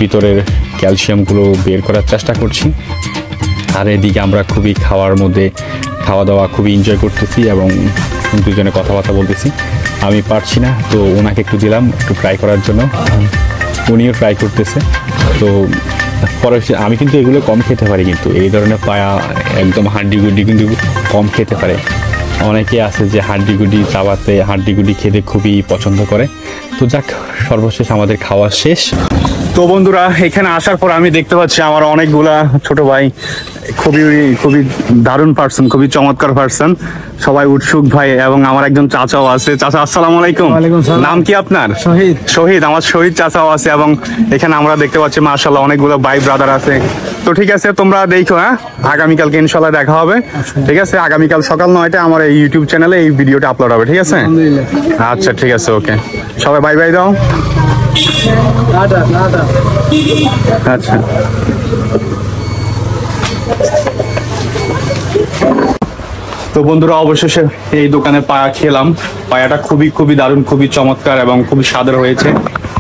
ভিতরের ক্যালসিয়ামগুলো বের করার চেষ্টা করছি। আর এদিকে আমরা খুবই খাওয়া দাওয়া খুবই এনজয় করতেছি এবং দুজনে কথাবার্তা বলতেছি। আমি পারছি না, তো ওনাকে একটু দিলাম একটু ট্রাই করার জন্য, উনিও ট্রাই করতেছে। তো পরে আমি কিন্তু এগুলো কম খেতে পারি, কিন্তু এই ধরনের পায়া একদম হাড্ডিগুড্ডি কিন্তু কম খেতে পারে। অনেকে আছে যে হাড্ডিগুডি চাবাতে, হাড্ডিগুডি খেতে খুবই পছন্দ করে। তো যাক, সর্বশেষ আমাদের খাওয়া শেষ। তো বন্ধুরা, এখানে আসার পর আমি দেখতে পাচ্ছি আমার অনেকগুলা ছোট ভাই, খুবই খুবই দারুণ পার্সন, খুবই চমৎকার পার্সন, সবাই উৎসুক ভাই, এবং আমার একজন চাচাও আছে। চাচা, আসসালামু আলাইকুম। নাম কি আপনার? শহীদ। শহীদ, আমার শহীদ চাচাও আছে, এবং এখানে আমরা দেখতে পাচ্ছি মাশাআল্লাহ অনেকগুলো ভাই ব্রাদার আছে। তো ঠিক আছে, তোমরা দেখো, হ্যাঁ, আগামীকালকে ইনশাআল্লাহ দেখা হবে। ঠিক আছে, আগামীকাল সকাল 9টায় আমার এই ইউটিউব চ্যানেলে এই ভিডিওটা আপলোড হবে। ঠিক আছে, আচ্ছা ঠিক আছে, ওকে, সবাই বাই বাই দাও। আচ্ছা, তো বন্ধুরা, অবশেষে এই দোকানে পায়া খেলাম। পায়াটা খুবই খুবই দারুণ, খুবই চমৎকার এবং খুবই স্বাদের হয়েছে।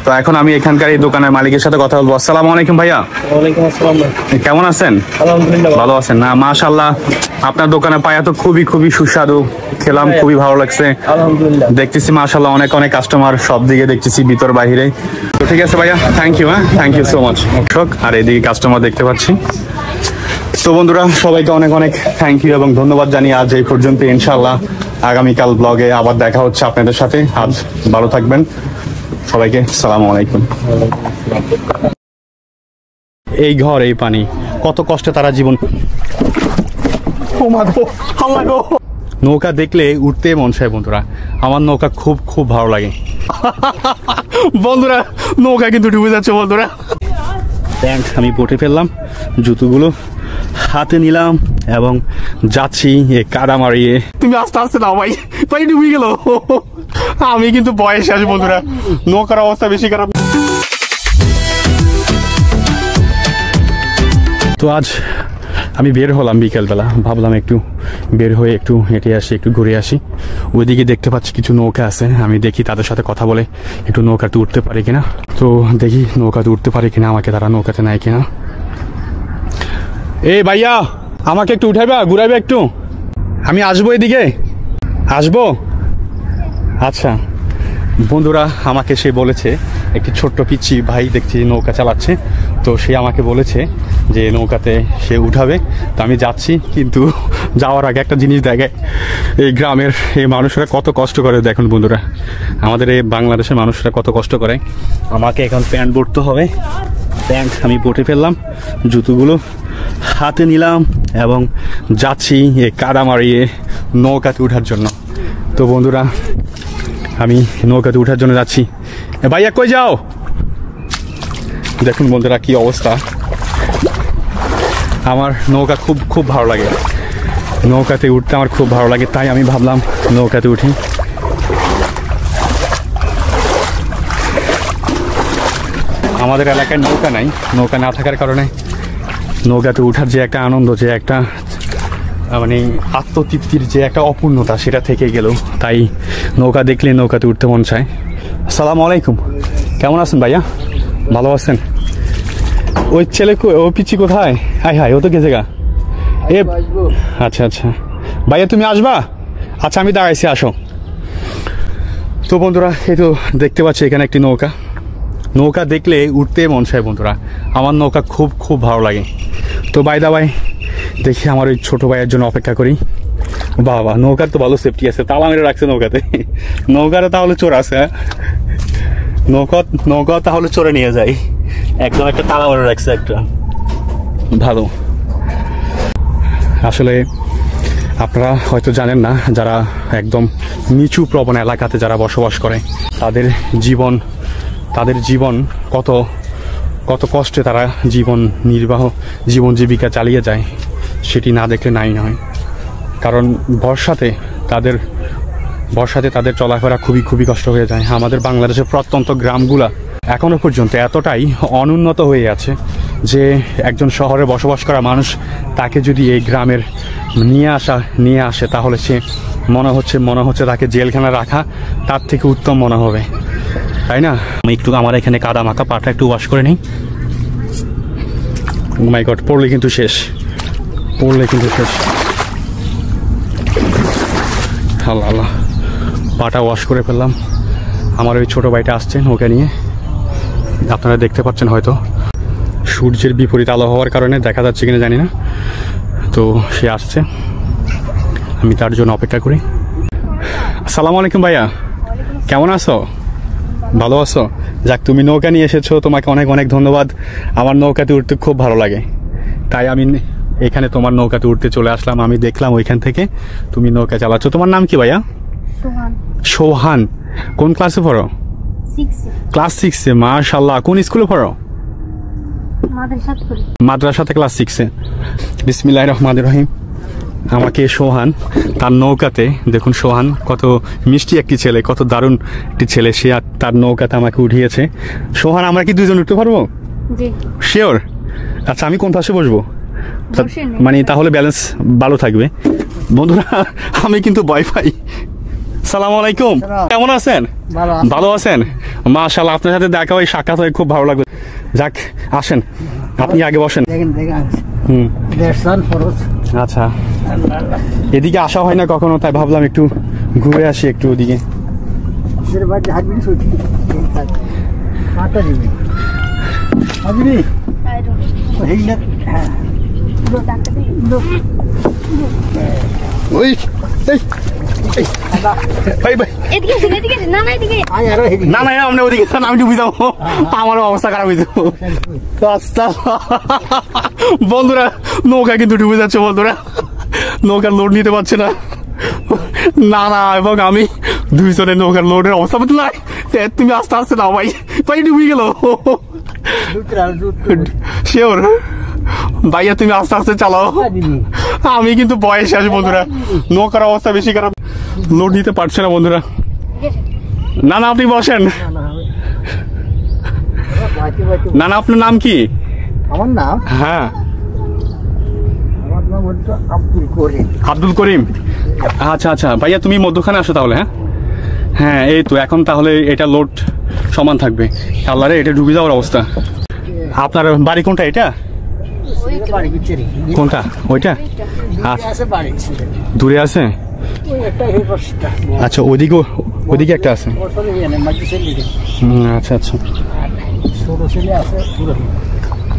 তো এখন আমি এখানকার এই দোকানের মালিকের সাথে কথা বলবো। আসসালামু আলাইকুম ভাইয়া। ওয়ালাইকুম আসসালাম। কেমন আছেন? আলহামদুলিল্লাহ, ভালো আছেন না? মাশাআল্লাহ, আপনার দোকানে পায়া তো খুবই খুবই সুস্বাদু, খেলাম, খুবই ভালো লাগছে। আলহামদুলিল্লাহ, দেখতেছি মাশাআল্লাহ অনেক অনেক কাস্টমার সব দিকে দেখতেছি, ভিতর বাহিরে। তো ঠিক আছে ভাইয়া, থ্যাংক ইউ। হ্যাঁ, থ্যাংক ইউ সো মাচ। আর এদিকে কাস্টমার দেখতে পাচ্ছি। তো বন্ধুরা, সবাইকে অনেক অনেক থ্যাংক ইউ এবং ধন্যবাদ জানিয়ে আজ এই পর্যন্ত। ইনশাআল্লাহ আগামীকাল ব্লগে আবার দেখা হচ্ছে আপনাদের সাথে। আজ ভালো থাকবেন সবাইকে, আসসালামু আলাইকুম। এই ঘর, এই পানি, কত কষ্টে তারা জীবন। নৌকা দেখলে উঠতে মন চায় বন্ধুরা, আমার নৌকা খুব খুব ভালো লাগে। বন্ধুরা, নৌকা কিন্তু ডুবে যাচ্ছে বন্ধুরা। প্যান্ট আমি পটে ফেললাম, জুতোগুলো হাতে নিলাম এবং যাচ্ছি এই কাদা মারিয়ে। তুমি আস্তে আস্তে নাও ভাই, ভাই ডুবে গেল। আমি কিন্তু বয়স আছি বন্ধুরা, নৌকার অবস্থা বেশি খারাপ। তো আজ আমি বের হলাম বিকেলবেলা, ভাবলাম একটু বের হয়ে একটু হেঁটে আসি, একটু ঘুরে আসি। ওইদিকে দেখতে পাচ্ছি কিছু নৌকা আছে, আমি দেখি তাদের সাথে কথা বলে একটু নৌকাতে উঠতে পারি কিনা। তো দেখি নৌকাতে উঠতে পারি কিনা, আমাকে তারা নৌকাতে নেয় কিনা। এই ভাইয়া, আমাকে একটু উঠাইবা, ঘুরাইবা একটু, আমি আসবো এদিকে, আসবো। আচ্ছা বন্ধুরা, আমাকে সে বলেছে, একটি ছোট্ট পিচ্ছি ভাই দেখছি নৌকা চালাচ্ছে, তো সে আমাকে বলেছে যে নৌকাতে সে উঠাবে। তো আমি যাচ্ছি, কিন্তু যাওয়ার আগে একটা জিনিস দেখায়, এই গ্রামের এই মানুষরা কত কষ্ট করে। দেখুন বন্ধুরা, আমাদের এই বাংলাদেশের মানুষরা কত কষ্ট করে। আমাকে এখন প্যান্ট পরতে হবে, প্যান্ট আমি পরে ফেললাম, জুতোগুলো হাতে নিলাম এবং যাচ্ছি এই কাদা মারিয়ে নৌকাতে ওঠার জন্য। তো বন্ধুরা, আমি নৌকাতে ওঠার জন্য যাচ্ছি। ভাইয়া কই যাও? দেখুন বন্ধুরা কি অবস্থা। আমার নৌকা খুব খুব ভালো লাগে, নৌকাতে উঠতে আমার খুব ভালো লাগে, তাই আমি ভাবলাম নৌকাতে উঠি। আমাদের এলাকায় নৌকা নাই, নৌকা না থাকার কারণে নৌকাতে উঠার যে একটা আনন্দ, যে একটা মানে আত্মতৃপ্তির যে একটা অপূর্ণতা, সেটা থেকে গেল। তাই নৌকা দেখলে নৌকাতে উঠতে মন চায়। আসসালামু আলাইকুম, কেমন আছেন ভাইয়া? ভালো আছেন? ওই ছেলে ও পিচ্ছি কোথায়? হাই হাই, ও তো গেছে গা। এ আচ্ছা আচ্ছা, ভাইয়া তুমি আসবা? আচ্ছা আমি দাঁড়াইছি, আসো। তো বন্ধুরা এই তো দেখতে পাচ্ছি এখানে একটি নৌকা। নৌকা দেখলে উঠতে মন চায় বন্ধুরা, আমার নৌকা খুব খুব ভালো লাগে। তো বাই দা ভাই দেখি আমার ওই ছোটো ভাইয়ের জন্য অপেক্ষা করি। বাবা নৌকার তো ভালো সেফটি আছে, তালা মেরে রাখছে নৌকাতে। নৌকারে তাহলে চোর আছে, নৌকা তাহলে চোরে নিয়ে যায়, একদম একটা তালা মেরে রাখছে একটা, ভালো। আসলে আপনারা হয়তো জানেন না, যারা একদম নিচু প্রবণ এলাকাতে যারা বসবাস করে তাদের জীবন কত কত কষ্টে তারা জীবন জীবিকা চালিয়ে যায়, সেটি না দেখলে নাই নয়। কারণ বর্ষাতে তাদের চলাফেরা খুবই খুবই কষ্ট হয়ে যায়। আমাদের বাংলাদেশের প্রত্যন্ত গ্রামগুলা এখনো পর্যন্ত এতটাই অনুন্নত হয়ে আছে যে একজন শহরে বসবাস করা মানুষ তাকে যদি এই গ্রামের নিয়ে আসে তাহলে সে মনে হচ্ছে তাকে জেলখানা রাখা তার থেকে উত্তম মনে হবে, তাই না? আমি একটু আমার এখানে কাদা মাখা পাটা একটু ওয়াশ করে নিই। মাই গড, পড়লে কিন্তু শেষ। আল্লাহ আল্লাহ, পাটা ওয়াশ করে ফেললাম। আমার ওই ছোটো ভাইটা আসছে নৌকা নিয়ে, আপনারা দেখতে পাচ্ছেন হয়তো সূর্যের বিপরীত আলো হওয়ার কারণে দেখা যাচ্ছে কিনা জানি না। তো সে আসছে, আমি তার জন্য অপেক্ষা করি। আসসালামু আলাইকুম ভাইয়া, কেমন আছো? ভালো আছো? যাক, তুমি নৌকা নিয়ে এসেছো, তোমাকে অনেক অনেক ধন্যবাদ। আমার নৌকাতে উঠতে খুব ভালো লাগে, তাই আমি এখানে তোমার নৌকাতে উঠতে চলে আসলাম। আমি দেখলাম ওইখান থেকে তুমি নৌকা চালাচ্ছ। তোমার নাম কি ভাইয়া? সোহান। কোন ক্লাসে পড়ো? ক্লাস 6-এ। মাশাআল্লাহ। কোন স্কুলে পড়ো? মাদ্রাসাতে ক্লাস 6-এ। বিসমিল্লাহির রহমানির রহিম। আমাকে সোহান তার নৌকাতে, দেখুন সোহান কত মিষ্টি একটি ছেলে, কত দারুণ একটি ছেলে, সে তার নৌকাতে আমাকে উঠিয়েছে। সোহান, আমরা কি দুজন উঠতে পারবো? শিওর? আচ্ছা, আমি কোন পাশে বসবো? মানে তাহলে ব্যালেন্স ভালো থাকবে। বন্ধুরা আমি কিন্তু ভয় পাই। সালাম আলাইকুম, কেমন আছেন? ভালো আছেন? মাশাআল্লাহ, আপনার সাথে দেখা হয়, সাক্ষাৎ হয়ে খুব ভালো লাগলো। যাক, আসেন আপনি আগে বসেন। আচ্ছা, এদিকে আসা হয় না কখনো, তাই ভাবলাম একটু ঘুরে আসি একটু ওদিকে। আমার অবস্থা খারাপ হয়ে যাবো। বন্ধুরা নৌকা কিন্তু ডুবে যাচ্ছে, বন্ধুরা নৌকার লোড নিতে পারছে না। এবং আমি দুইজনের নৌকার লোডের অবস্থা বলতে নাই। তুমি আস্তে আস্তে নাও ভাই, ভাই ডুবে গেল। শিওর ভাইয়া, তুমি আস্তে আস্তে চালাও, আমি কিন্তু বয়সে আছি। বন্ধুরা নৌকার অবস্থা বেশি খারাপ, লোড নিতে পারছে না বন্ধুরা। না আপনি বসেন। না আপনার নাম কি? আমার নাম? হ্যাঁ, আমার নাম হচ্ছে আব্দুল করিম। আচ্ছা আচ্ছা ভাইয়া, তুমি মধ্যখানে আসো তাহলে। হ্যাঁ এই তো, এখন তাহলে এটা লোড সমান থাকবে। আল্লাহরে, এটা ডুবে যাওয়ার অবস্থা। আপনার বাড়ি কোনটা? এটা কোনটা? ওইটা? আচ্ছা, দূরে আছে। আচ্ছা, ওদিকে একটা আছে। আচ্ছা আচ্ছা,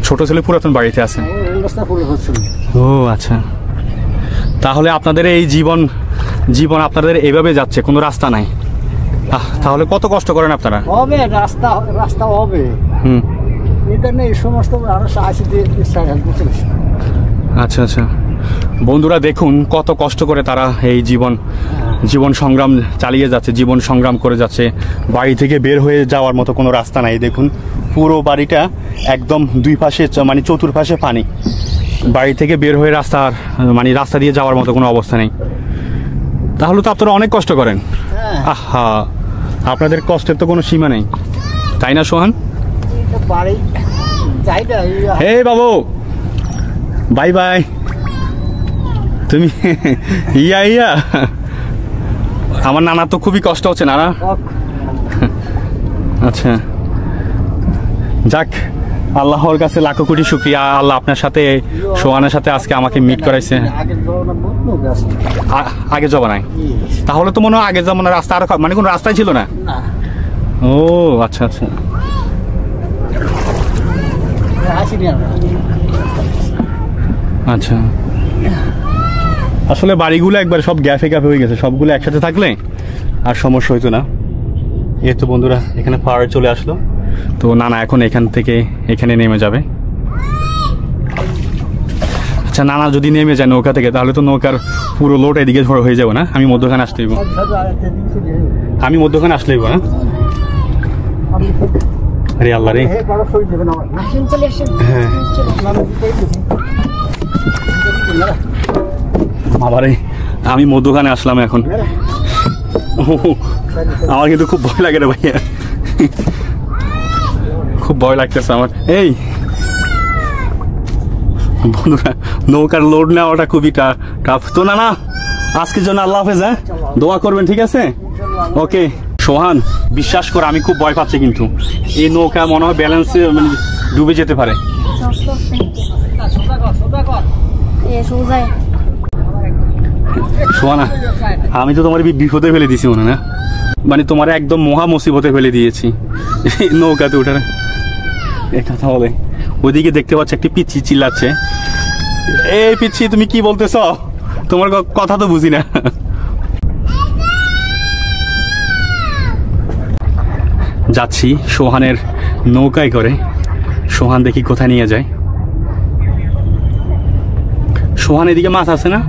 ছোট ছেলে পুরাতন বাড়িতে আছে। ও আচ্ছা, তাহলে আপনাদের এই জীবন আপনাদের এইভাবে যাচ্ছে, কোনো রাস্তা নাই। তাহলে কত কষ্ট করেন আপনারা? হবে রাস্তা হবে। এই সমস্ত আচ্ছা আচ্ছা, বন্ধুরা দেখুন কত কষ্ট করে তারা এই জীবন সংগ্রাম চালিয়ে যাচ্ছে, জীবন সংগ্রাম করে যাচ্ছে। বাড়ি থেকে বের হয়ে যাওয়ার মতো কোনো রাস্তা নাই। দেখুন পুরো বাড়িটা একদম দুই পাশে, মানে চতুর্পাশে পানি। বাড়ি থেকে বের হয়ে রাস্তা দিয়ে যাওয়ার মতো কোনো অবস্থা নেই। তাহলে তো আপনারা অনেক কষ্ট করেন। আহা, আপনাদের কষ্টের তো কোনো সীমা নেই, তাই না সোহান? হে বাবু, বাই বাই। তুমি ইয়া আমার নানা তো খুবই কষ্ট হচ্ছে, নানা। আচ্ছা যাক, আল্লাহর কাছে লাখো কোটি শুকরিয়া, আল্লাহ আপনার সাথে সোহানের সাথে আজকে আমাকে মিট করাইছে। আগে যাবো নাই, তাহলে তো মনে হয় আগে যাবো না, রাস্তা আরো মানে কোনো রাস্তাই ছিল না। ও আচ্ছা আচ্ছা, আচ্ছা। আসলে বাড়িগুলো একবার সব গ্যাপে গ্যাপে হয়ে গেছে, সবগুলো একসাথে থাকলে আর সমস্যা হইতো না। এই তো বন্ধুরা এখানে পাহাড়ে চলে আসলো, তো নানা এখন এখান থেকে এখানে নেমে যাবে। আচ্ছা, নানা যদি নেমে যায় নৌকা থেকে তাহলে তো নৌকার পুরো লোড এদিকে হয়ে যাবো না? আমি মধ্যখানে আসলেই, আমি মধ্যখানে আসলেই না? আরে আল্লাহ রে, হ্যাঁ আবারে আমি মধ্যখানে আসলাম এখন। আমার কিন্তু খুব ভয় লাগে রে ভাইয়া, খুব ভয় লাগতেছে আমার। এই বন্ধুরা নৌকার লোড নেওয়াটা খুবই টাফ। তো না আজকের জন্য আল্লাহ হাফেজ, হ্যাঁ দোয়া করবেন, ঠিক আছে? ওকে সোহান, বিশ্বাস কর আমি খুব ভয় পাচ্ছি, কিন্তু এই নৌকা মনে হয় ব্যালেন্সে মানে ডুবে যেতে পারে। সোহানা, আমি তো তোমার বিপদে ফেলে দিয়েছি মনে না, মানে তোমার একদম মহা মুসিবতে ফেলে দিয়েছি নৌকাতে ওঠার। এই কথা বলে ওইদিকে দেখতে পাচ্ছি একটি পিচ্ছি চিল্লাচ্ছে। এই পিচ্ছি তুমি কি বলতেছ? তোমার কথা তো বুঝি না। যাচ্ছি সোহানের নৌকায় করে, সোহান দেখি কোথায় নিয়ে যায়। সোহান এদিকে মাছ আছে না?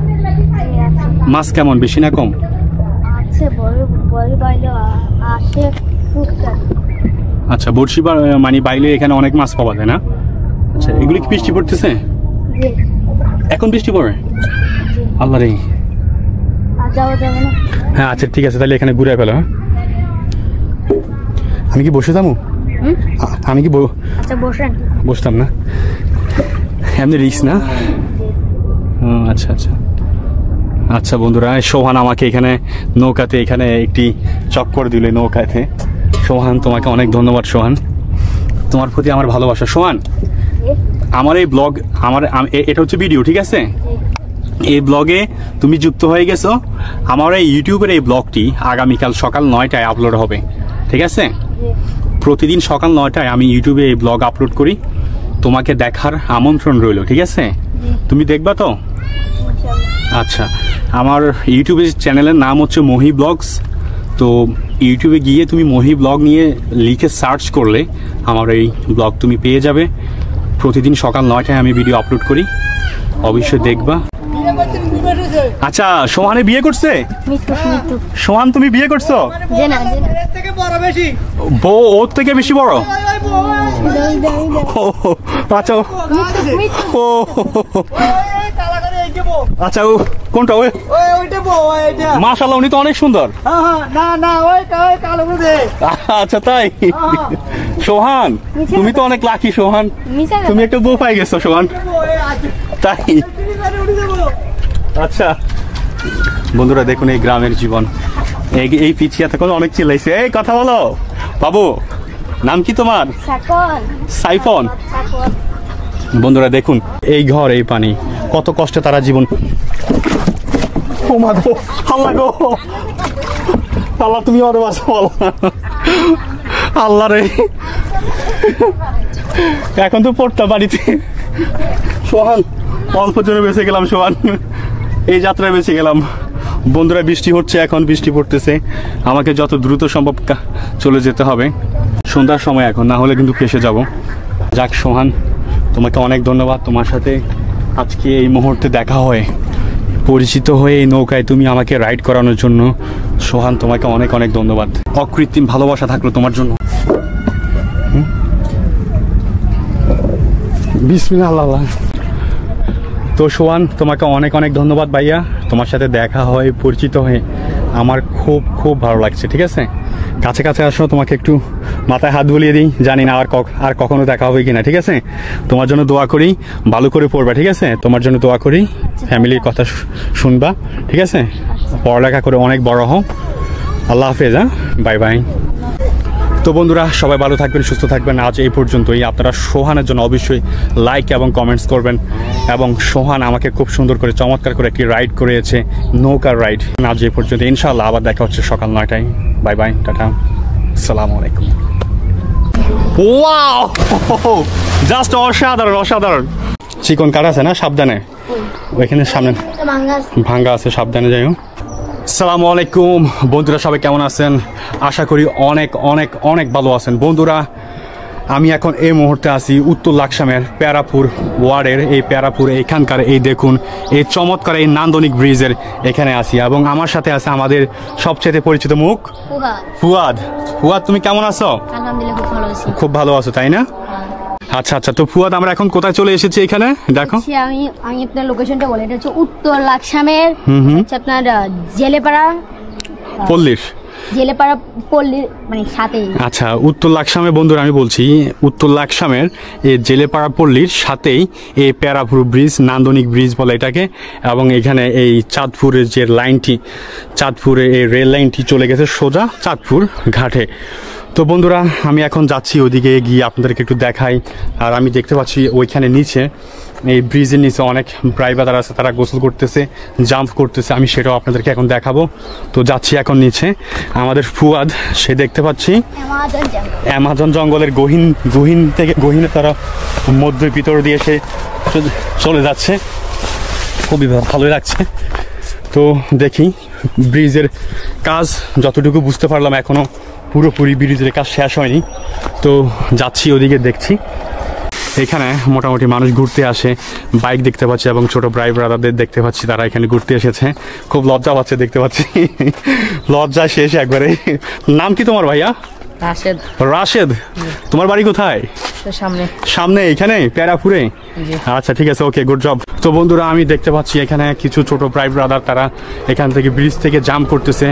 মাছ কেমন, বেশি না কম? আচ্ছা, বড়শি মানে বাইলে এখানে অনেক মাছ পাওয়া যায় না? আচ্ছা, এগুলি কি বৃষ্টি পড়তেছে এখন? বৃষ্টি পড়ে? আল্লাহ রে, হ্যাঁ আচ্ছা ঠিক আছে, তাহলে এখানে ঘুরে ফেলো। হ্যাঁ আমি কি বসে যাবো? আমি কি বসতাম না, এমনি রিস্ক না? আচ্ছা আচ্ছা আচ্ছা বন্ধুরা, সোহান আমাকে এখানে নৌকাতে এখানে একটি চক্কর দিলে নৌকাতে। সোহান তোমাকে অনেক ধন্যবাদ। সোহান, তোমার প্রতি আমার ভালোবাসা। সোহান, আমার এই ব্লগ, এটা হচ্ছে ভিডিও, ঠিক আছে? এই ব্লগে তুমি যুক্ত হয়ে গেছো। আমার এই ইউটিউবের এই ব্লগটি আগামীকাল সকাল 9টায় আপলোড হবে, ঠিক আছে? প্রতিদিন সকাল 9টায় আমি ইউটিউবে এই ব্লগ আপলোড করি, তোমাকে দেখার আমন্ত্রণ রইল, ঠিক আছে? তুমি দেখবা তো? আচ্ছা, আমার ইউটিউবের চ্যানেলের নাম হচ্ছে মহি ব্লগস। তো ইউটিউবে গিয়ে তুমি মহি ব্লগ নিয়ে লিখে সার্চ করলে আমার এই ব্লগ তুমি পেয়ে যাবে। প্রতিদিন সকাল 9টায় আমি ভিডিও আপলোড করি, অবশ্যই দেখবা। আচ্ছা, সোহানে বিয়ে করছে? সোহান তুমি বিয়ে করছো? বউ ওর থেকে বেশি বড়? আচ্ছা আচ্ছা, কোনটা? মাশাআল্লাহ, উনি তো অনেক সুন্দর। আচ্ছা তাই? সোহান তুমি তো অনেক লাকি। সোহান তুমি একটা বউ পাই গেছো সোহান, তাই? আচ্ছা বন্ধুরা দেখুন এই গ্রামের জীবন, এই পিছিয়ে তখন অনেক চিল্লাইছে। এই কথা বলো বাবু, নাম কি তোমার? সাইফন। বন্ধুরা দেখুন এই ঘর, এই পানি, কত কষ্টে তারা জীবন। আল্লাহ গো, আল্লাহ তুমি আমাদের বাঁচাও আল্লাহ রে, এখন তো পড়তাম বাড়িতে। সোহান অল্প জনে বেঁচে গেলাম, সোহান এই যাত্রায় বেঁচে গেলাম। বন্ধুরা বৃষ্টি হচ্ছে, এখন বৃষ্টি পড়তেছে, আমাকে যত দ্রুত সম্ভব চলে যেতে হবে। সন্ধ্যার সময় এখন, না হলে কিন্তু ফেসে যাব। যাক সোহান, তোমাকে অনেক ধন্যবাদ। তোমার সাথে আজকে এই মুহূর্তে দেখা হয়ে, পরিচিত হয়ে এই নৌকায় তুমি আমাকে রাইড করানোর জন্য সোহান তোমাকে অনেক অনেক ধন্যবাদ। অকৃত্রিম ভালোবাসা থাকলো তোমার জন্য। বিসমিল্লাহ। তো সোহান তোমাকে অনেক অনেক ধন্যবাদ ভাইয়া, তোমার সাথে দেখা হয়, পরিচিত হয়ে আমার খুব খুব ভালো লাগছে। ঠিক আছে, কাছে কাছে আসো, তোমাকে একটু মাথায় হাত বুলিয়ে দিই। জানি না আর কখনো দেখা হবে কিনা। ঠিক আছে, তোমার জন্য দোয়া করি, ভালো করে পড়বা। ঠিক আছে, তোমার জন্য দোয়া করি, ফ্যামিলির কথা শুনবা। ঠিক আছে, পড়ালেখা করে অনেক বড় হও। আল্লাহ হাফেজ। হ্যাঁ, বাই বাই। তো বন্ধুরা সবাই ভালো থাকবেন, সুস্থ থাকবেন। আজ এই পর্যন্তই। আপনারা সোহানের জন্য অবশ্যই লাইক এবং কমেন্টস করবেন। এবং সোহান আমাকে খুব সুন্দর করে চমৎকার করে একটি রাইড করেছে, নৌকার রাইড। আজ এই পর্যন্ত, ইনশাআল্লাহ আবার দেখা হচ্ছে সকাল 9টায়। বাই বাই, টাটা, আসসালামু আলাইকুম। ওয়াও, জাস্ট অসাধারণ অসাধারণ। চিকন কাঠ আছে না, সাবধানে, ওইখানে সামনে ভাঙ্গা আছে, সাবধানে যাই হোক। আসসালামু আলাইকুম বন্ধুরা, সবাই কেমন আছেন? আশা করি অনেক অনেক অনেক ভালো আছেন। বন্ধুরা আমি এখন এই মুহূর্তে আছি উত্তর লাকসামের প্যারাপুর ওয়ার্ডের এই প্যারাপুর এখানকার এই দেখুন এই চমৎকার এই নান্দনিক ব্রিজের এখানে আছি এবং আমার সাথে আছে আমাদের সবচেয়ে পরিচিত মুখ ফুয়াদ। ফুয়াদ তুমি কেমন আছো? আলহামদুলিল্লাহ খুব ভালো আছি। খুব ভালো আছো তাই না? আচ্ছা আচ্ছা, তো ফুয়াদ আমরা এখন কোথায় চলে এসেছি? এখানে দেখো আমি আপনার লোকেশনটা বলি, এটা হচ্ছে উত্তর লাকসামের হচ্ছে আপনার জেলেপাড়া পল্লীর মানে সাথে। আচ্ছা, উত্তর লাকসামে বন্ধুরা আমি বলছি উত্তর লাকসামের এই জেলেপাড়া পল্লীর সাথেই এই প্যারাপুর ব্রিজ, নান্দনিক ব্রিজ বলে এটাকে। এবং এখানে এই চাঁদপুরের যে লাইনটি, চাঁদপুরে এই রেল লাইনটি চলে গেছে সোজা চাঁদপুর ঘাটে। তো বন্ধুরা আমি এখন যাচ্ছি ওইদিকে গিয়ে আপনাদেরকে একটু দেখাই। আর আমি দেখতে পাচ্ছি ওইখানে নিচে এই ব্রিজের নিচে অনেক ড্রাইভার আছে, তারা গোসল করতেছে, জাম্প করতেছে। আমি সেটাও আপনাদেরকে এখন দেখাবো। তো যাচ্ছি এখন নিচে। আমাদের ফুয়াদ, সে দেখতে পাচ্ছি অ্যামাজন জঙ্গলের গহীনে তারা মধ্যে ভিতর দিয়ে সে চলে যাচ্ছে। খুবই ভালোই লাগছে। তো দেখি ব্রিজের কাজ যতটুকু বুঝতে পারলাম এখনও পুরোপুরি ব্রিজের কাজ শেষ হয়নি। তো যাচ্ছি ওদিকে, দেখছি এখানে মোটামুটি মানুষ ঘুরতে আসে, বাইক দেখতে পাচ্ছি এবং ছোট ভাই ব্রাদারদের দেখতে পাচ্ছি, তারা এখানে ঘুরতে এসেছে। খুব লজ্জা পাচ্ছে দেখতে পাচ্ছি, লজ্জা শেষ একবারে। নাম কি তোমার ভাইয়া? রাশেদ। রাশেদ, তোমার বাড়ি কোথায়? সামনে এখানে প্যারাপুরে? আচ্ছা ঠিক আছে, ওকে, গুড জব। তো বন্ধুরা আমি দেখতে পাচ্ছি এখানে কিছু ছোট ভাই ব্রাদার, তারা এখান থেকে ব্রিজ থেকে জাম্প করতেছে,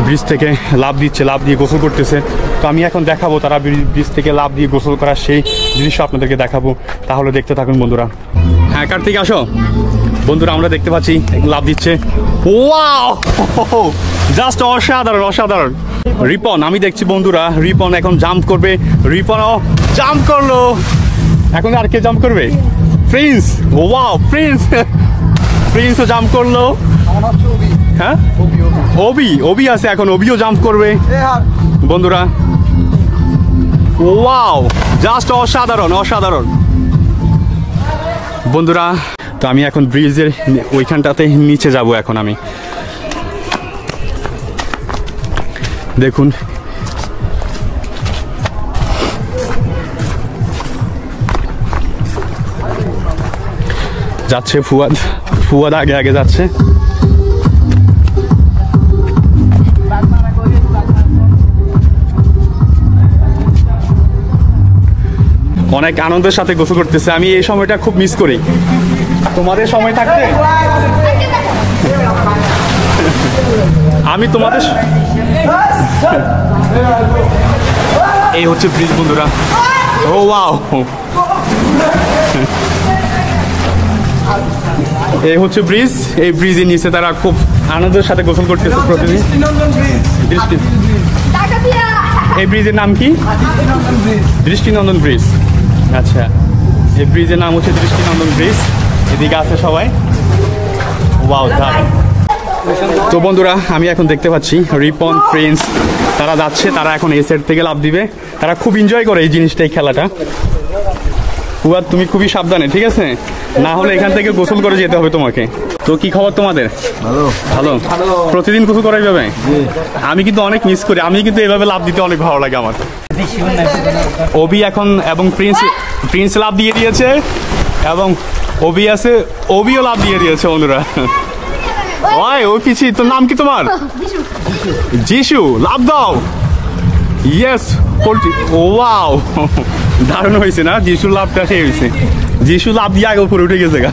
ব্রিজ থেকে লাফ দিচ্ছে, লাফ দিয়ে গোসল করতেছে। তো আমি এখন দেখাবো তারা ব্রিজ থেকে লাফ দিয়ে গোসল করার সেই দৃশ্য আপনাদেরকে দেখাবো, তাহলে দেখতে থাকুন বন্ধুরা। হ্যাঁ কার্তিক আসো। বন্ধুরা আমরা দেখতে পাচ্ছি লাফ দিচ্ছে। ওয়াও, জাস্ট অসাধারণ অসাধারণ। রিপন আমি দেখছি বন্ধুরা, রিপন এখন জাম্প করবে। রিপনও জাম্প করলো। এখন আর কে জাম্প করবে? প্রিন্স। ওয়াও, প্রিন্সও জাম্প করলো। হ্যাঁ ওবি আছে এখন, ওবিও জাম্প করবে বন্ধুরা। ওয়াও, জাস্ট অসাধারণ অসাধারণ বন্ধুরা। তো আমি এখন ব্রিজের ওইখানটাতে নিচে যাব এখন আমি। দেখুন যাচ্ছে ফুয়াদ আগে আগে যাচ্ছে। অনেক আনন্দের সাথে গোসল করতেছে। আমি এই সময়টা খুব মিস করি। তোমাদের সময় থাকতে আমি তোমাদের এই হচ্ছে ব্রিজ বন্ধুরা। ও ওয়াও, এই হচ্ছে ব্রিজ। এই ব্রিজের নিচে তারা খুব আনন্দের সাথে গোসল করতেছে প্রতিদিন। এই ব্রিজের নাম কি? দৃষ্টিনন্দন ব্রিজ। আচ্ছা, এই ব্রিজের নাম হচ্ছে দৃষ্টিনন্দন ব্রিজ। এদিকে আছে সবাই। ওয়াও, দারুণ। তো বন্ধুরা আমি এখন দেখতে পাচ্ছি রিপন, প্রিন্স তারা যাচ্ছে, তারা এখন এই সাইড থেকে লাফ দিবে। তারা খুব এনজয় করে এই জিনিসটা, এই খেলাটা। ফুয়াদ তুমি খুবই সাবধানে, ঠিক আছে? না হলে এখান থেকে গোসল করে যেতে হবে তোমাকে। তো কি খবর তোমাদের? ভালো। প্রতিদিন গোসল করা যাবে? আমি কিন্তু অনেক মিস করি। আমি কিন্তু এভাবে লাফ দিতে অনেক ভালো লাগে আমার। ওবি এখন এবং প্রিন্স লাফ দিয়ে দিয়েছে এবং ওবি আছে, ওবিও লাফ দিয়ে দিয়েছে বন্ধুরা। ওই পিছি, তোর নাম কি তোমার? যিশু, লাফ দাও। Yes, poultry. ওয়াও, দারুণ হয়েছে না? যিশুর লাভটা সেই হয়েছে। যিশু লাভ দিয়ে আগে উপরে উঠে গেছে গা।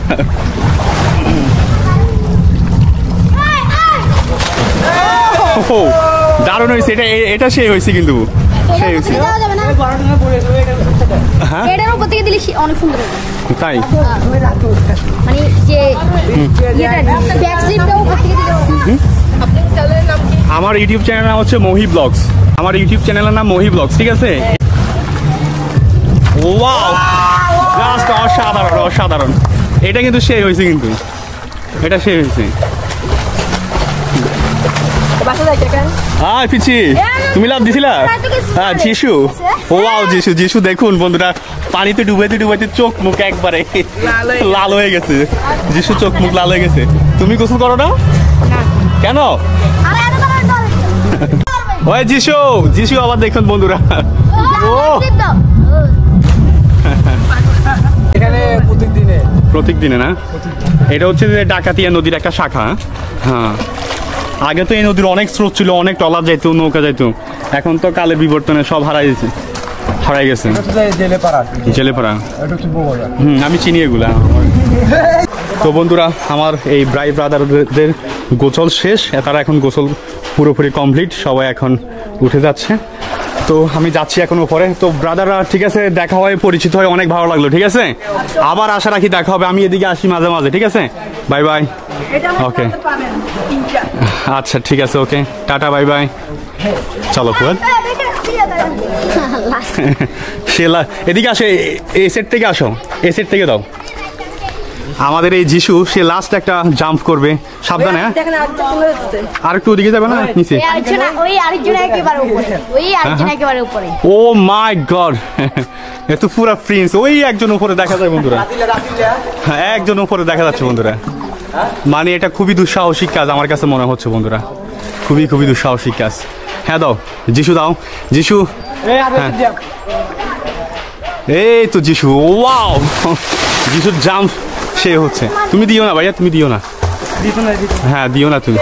দারুণ হয়েছে, এটা সেই হয়েছে কিন্তু সেই হয়েছে। এটার উপর থেকে দিলে অনেক সুন্দর হবে। তাই মানে যে আমার ইউটিউব চ্যানেলের নাম হচ্ছে মহি ব্লগস। আমার ইউটিউব চ্যানেলের নাম মহি ব্লগস, ঠিক আছে? ওয়াও, জাস্ট অসাধারণ অসাধারণ। এটা কিন্তু সেই হয়েছে, কিন্তু এটা সেই হয়েছে। পিছি তুমি লাভ দিছিলা? হ্যাঁ যিশু, ওয়াও যিশু, যিশু দেখুন বন্ধুরা পানিতে ডুবাইতে ডুবাইতে চোখ মুখ একবারে লাল হয়ে গেছে। যিশু চোখ মুখ লাল হয়ে গেছে। তুমি গোসল করো না কেন? ওই যিশু, যিশু আবার দেখুন বন্ধুরা। ও প্রত্যেক দিনে না? এটা হচ্ছে যে ডাকাতিয়া নদীর একটা শাখা। হ্যাঁ, আগে তো এই নদীর অনেক স্রোত ছিল, অনেক ট্রলার যাইতো, নৌকা যাইতো। এখন তো কালের বিবর্তনে সব হারাই গেছে। জেলেপাড়া, আমি চিনি এগুলা। তো বন্ধুরা আমার এই ব্রাই ব্রাদারদের গোসল শেষ, তারা এখন গোসল পুরোপুরি কমপ্লিট, সবাই এখন উঠে যাচ্ছে। তো আমি যাচ্ছি এখন উপরে। তো ব্রাদাররা ঠিক আছে, দেখা হয়, পরিচিত হয়, অনেক ভালো লাগলো। ঠিক আছে, আবার আশা রাখি দেখা হবে। আমি এদিকে আসি মাঝে মাঝে। ঠিক আছে, বাই বাই। ওকে, আচ্ছা ঠিক আছে, ওকে, টাটা, বাই বাই। চলো ফুয়াদ, শেলা এদিকে আসে, এই সেট থেকে আসো, এই সেট থেকে দাও। আমাদের এই যিশু সে লাস্ট একটা জাম্প করবে, সাবধানে। আর একটু ওদিকে যাবে না নিচে? ও মাই গড, এত পুরো প্রিন্স। ওই একজন উপরে দেখা যায় বন্ধুরা, একজন উপরে দেখা যাচ্ছে বন্ধুরা। মানে এটা খুবই দুঃসাহসিক কাজ আমার কাছে মনে হচ্ছে বন্ধুরা, খুবই খুবই দুঃসাহসিক কাজ। হ্যাঁ দাও যিশু, দাও যিশু। এই তো যিশু, ওয়াও, যিশুর জাম্প সে হচ্ছে। তুমি দিও না ভাইয়া, তুমি দিও না। হ্যাঁ দিও না তুমি।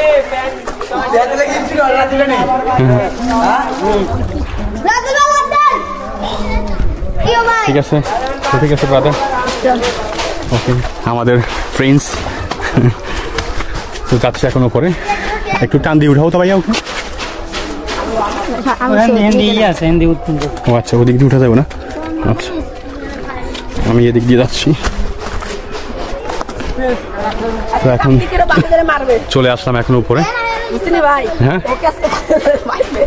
ঠিক আছে, ঠিক আছে ব্রাদার। ওকে, আমাদের ফ্রেন্ডস তো যাচ্ছে এখন উপরে। একটু টান দিয়ে উঠাও তো ভাইয়া ওকে। ও আচ্ছা, ওদিক দিয়ে উঠা যাবে না? আচ্ছা, আমি এদিক দিয়ে যাচ্ছি। তো এখন চলে আসলাম এখন উপরে। হ্যাঁ,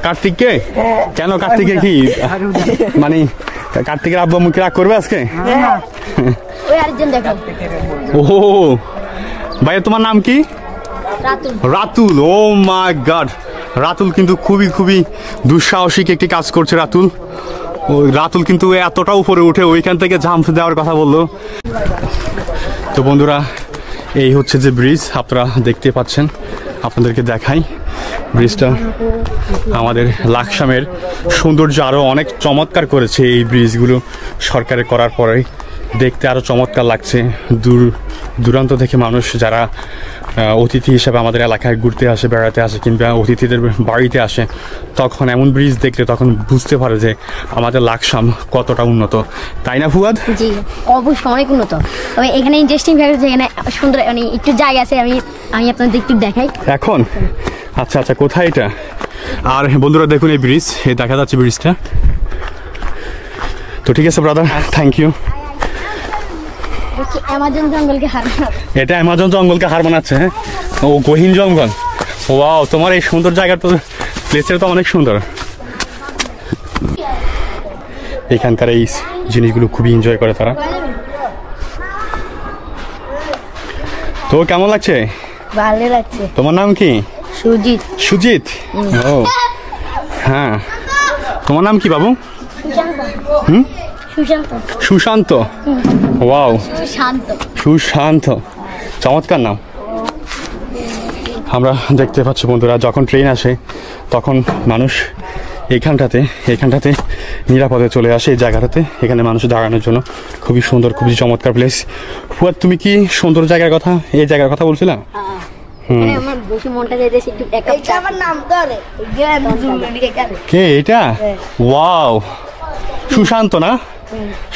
কার্তিককে কেন? কার্তিকের কি মানে কার্তিকের আব্বা মুখে রাগ করবে আজকে? ও ভাইয়া, তোমার নাম কি? রাতুল। ও মাই গড, রাতুল কিন্তু খুবই খুবই দুঃসাহসিক একটি কাজ করছে রাতুল। ওই রাতুল কিন্তু এতটা উপরে উঠে ওইখান থেকে জাম্প দেওয়ার কথা বললো। তো বন্ধুরা এই হচ্ছে যে ব্রিজ, আপনারা দেখতে পাচ্ছেন, আপনাদেরকে দেখাই ব্রিজটা। আমাদের লাকসামের সৌন্দর্য আরও অনেক চমৎকার করেছে এই ব্রিজগুলো সরকারের করার পরে, দেখতে আরও চমৎকার লাগছে। দূর দূরান্ত থেকে মানুষ যারা অতিথি হিসাবে আমাদের এলাকায় ঘুরতে আসে, বেড়াতে আসে, কিংবা অতিথিদের বাড়িতে আসে, তখন এমন ব্রিজ দেখলে তখন বুঝতে পারে যে আমাদের লাকসাম কতটা উন্নত, তাই না ফুয়াদ? জি অবশ্যই অনেক উন্নত। তবে এখানে ইন্টারেস্টিং ফ্যাক্টর, এখানে সুন্দর মানে একটু জায়গা আছে, আমি আপনাদের একটু দেখাই এখন। আচ্ছা আচ্ছা, কোথায় এটা? আর বন্ধুরা দেখুন এই ব্রিজ, এই দেখা যাচ্ছে ব্রিজটা। তো ঠিক আছে ব্রাদার, থ্যাংক ইউ। অ্যামাজন জঙ্গলকে হার, এটা অ্যামাজন জঙ্গলকে হার মানাচ্ছে। হ্যাঁ, ও গহীন জঙ্গল। ওয়াও, তোমার এই সুন্দর জায়গাটা তো, প্লেসটা তো অনেক সুন্দর। এখানকার এই জিনিসগুলো খুবই এনজয় করে তারা। তো কেমন লাগছে? ভালো লাগছে। তোমার নাম কি? সুজিত। সুজিত, ও হ্যাঁ। তোমার নাম কি বাবু? সুশান্ত। সুশান্ত, ওয়াও, সুশান্ত, সুশান্ত, চমৎকার নাম। আমরা দেখতে পাচ্ছি বন্ধুরা, যখন ট্রেন আসে তখন মানুষ এইখানটাতে নিরাপদে চলে আসে, এই জায়গাটাতে। এখানে মানুষ দাঁড়ানোর জন্য খুবই সুন্দর, খুবই চমৎকার প্লেস। ফুয়াদ, তুমি কি সুন্দর জায়গার কথা, এই জায়গার কথা বলছিলা? কে এটা? ওয়াও, সুশান্ত না?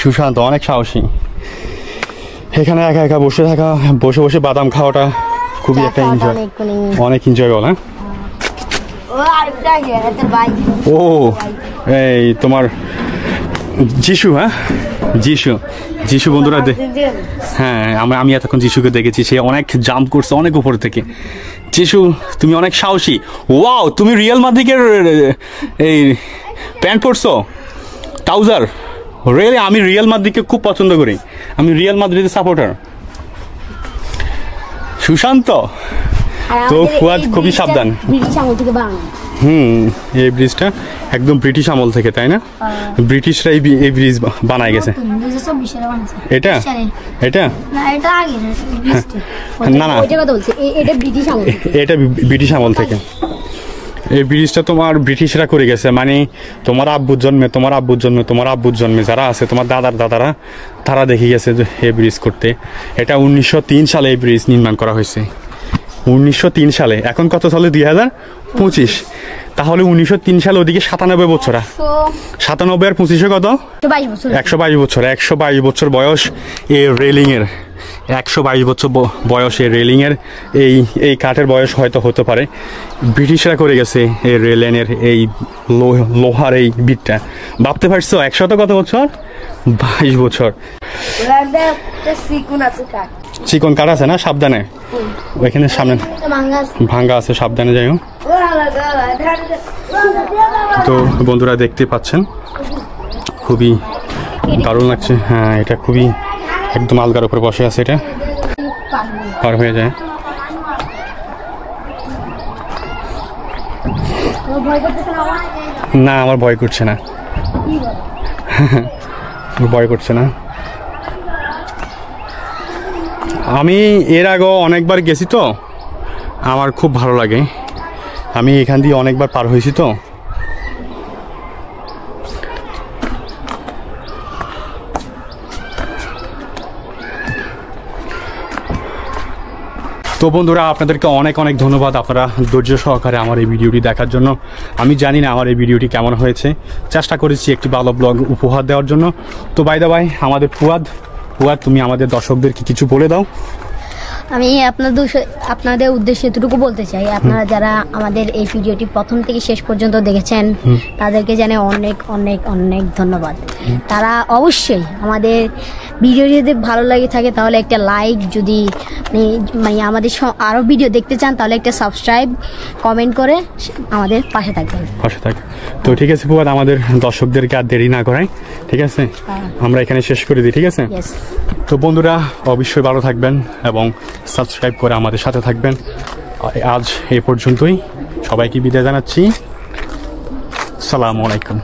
সুশান্ত অনেক সাহসী। এখানে একা একা বসে থাকা, বসে বসে বাদাম খাওয়াটা খুবই একটা এনজয়, অনেক এনজয়েবল। হ্যাঁ, ও এই তোমার যিশু? হ্যাঁ, যিশু যিশু বন্ধুরা হ্যাঁ আমি এতক্ষণ যিশুকে দেখেছি, সে অনেক জাম্প করছে অনেক উপর থেকে। যিশু তুমি অনেক সাহসী। ওয়াও, তুমি রিয়াল মাদ্রিদের এই প্যান্ট পরছো, ট্রাউজার। রিয়েলি আমি রিয়াল মাদ্রিদকে খুব পছন্দ করি, আমি রিয়াল মাদ্রিদের সাপোর্টার। সুশান্ত তো ফুয়াদ খুবই সাবধান। এই ব্রিজটা একদম ব্রিটিশ আমল থেকে, তাই না? ব্রিটিশরা এই ব্রিজ বানায় গেছে। এটা এটা না না, এটা ব্রিটিশ আমল থেকে। এই ব্রিজটা তোমার ব্রিটিশরা করে গেছে, মানে তোমার আব্বুর জন্মে যারা আছে, তোমার দাদারা তারা দেখে গেছে এই ব্রিজ করতে। এটা 1903 সালে এই ব্রিজ নির্মাণ করা হয়েছে, 1903 সালে। এখন কত সালে? 2025। তাহলে 1903 সালে ওদিকে 97 বছর, 97 আর 25 কত? 122 বছর। 122 বছর বয়স এই রেলিংয়ের, 122 বছর বয়স এই রেলিংয়ের। এই কাঠের বয়স হয়তো হতে পারে, ব্রিটিশরা করে গেছে এই রেলিংয়ের এই লোহার এই বিটটা। ভাবতে পারছো 100 কত বছর? 22 বছর। চিকন কাঠ আছে না, সাবধানে, ওইখানে সামনে ভাঙ্গা আছে, সাবধানে যাই হোক। তো বন্ধুরা দেখতে পাচ্ছেন খুবই দারুণ লাগছে। হ্যাঁ, এটা খুবই একদম আলগার উপরে বসে আছে, এটা পার হয়ে যায়। না, আমার ভয় করছে না, ভয় করছে না। আমি এর আগেও অনেকবার গেছি, তো আমার খুব ভালো লাগে। আমি এখান দিয়ে অনেকবার পার হয়েছি। তো বন্ধুরা, আপনাদেরকে অনেক অনেক ধন্যবাদ, আপনারা ধৈর্য সহকারে আমার এই ভিডিওটি দেখার জন্য। আমি জানি না আমার এই ভিডিওটি কেমন হয়েছে, চেষ্টা করেছি একটি ভালো ব্লগ উপহার দেওয়ার জন্য। তো বাই দা বাই, আমাদের ফুয়াদ, তুমি আমাদের দর্শকদেরকে কিছু বলে দাও। আমি আপনাদের উদ্দেশ্যে এতটুকু বলতে চাই, আপনারা যারা আমাদের এই ভিডিওটি প্রথম থেকে শেষ পর্যন্ত দেখেছেন তাদেরকে জানাই অনেক অনেক অনেক ধন্যবাদ। তারা অবশ্যই আমাদের ভিডিও যদি ভালো লাগে থাকে তাহলে একটা লাইক, যদি মানে আমাদের আরও ভিডিও দেখতে চান তাহলে একটা সাবস্ক্রাইব, কমেন্ট করে আমাদের পাশে থাকবেন। তো ঠিক আছে ফুয়াদ, আমাদের দর্শকদেরকে আর দেরি না করাই, ঠিক আছে? আমরা এখানে শেষ করে দিই, ঠিক আছে? তো বন্ধুরা, অবশ্যই ভালো থাকবেন এবং সাবস্ক্রাইব করে আমাদের সাথে থাকবেন। আজ এই পর্যন্তই, সবাইকে বিদায় জানাচ্ছি। আসসালামু আলাইকুম।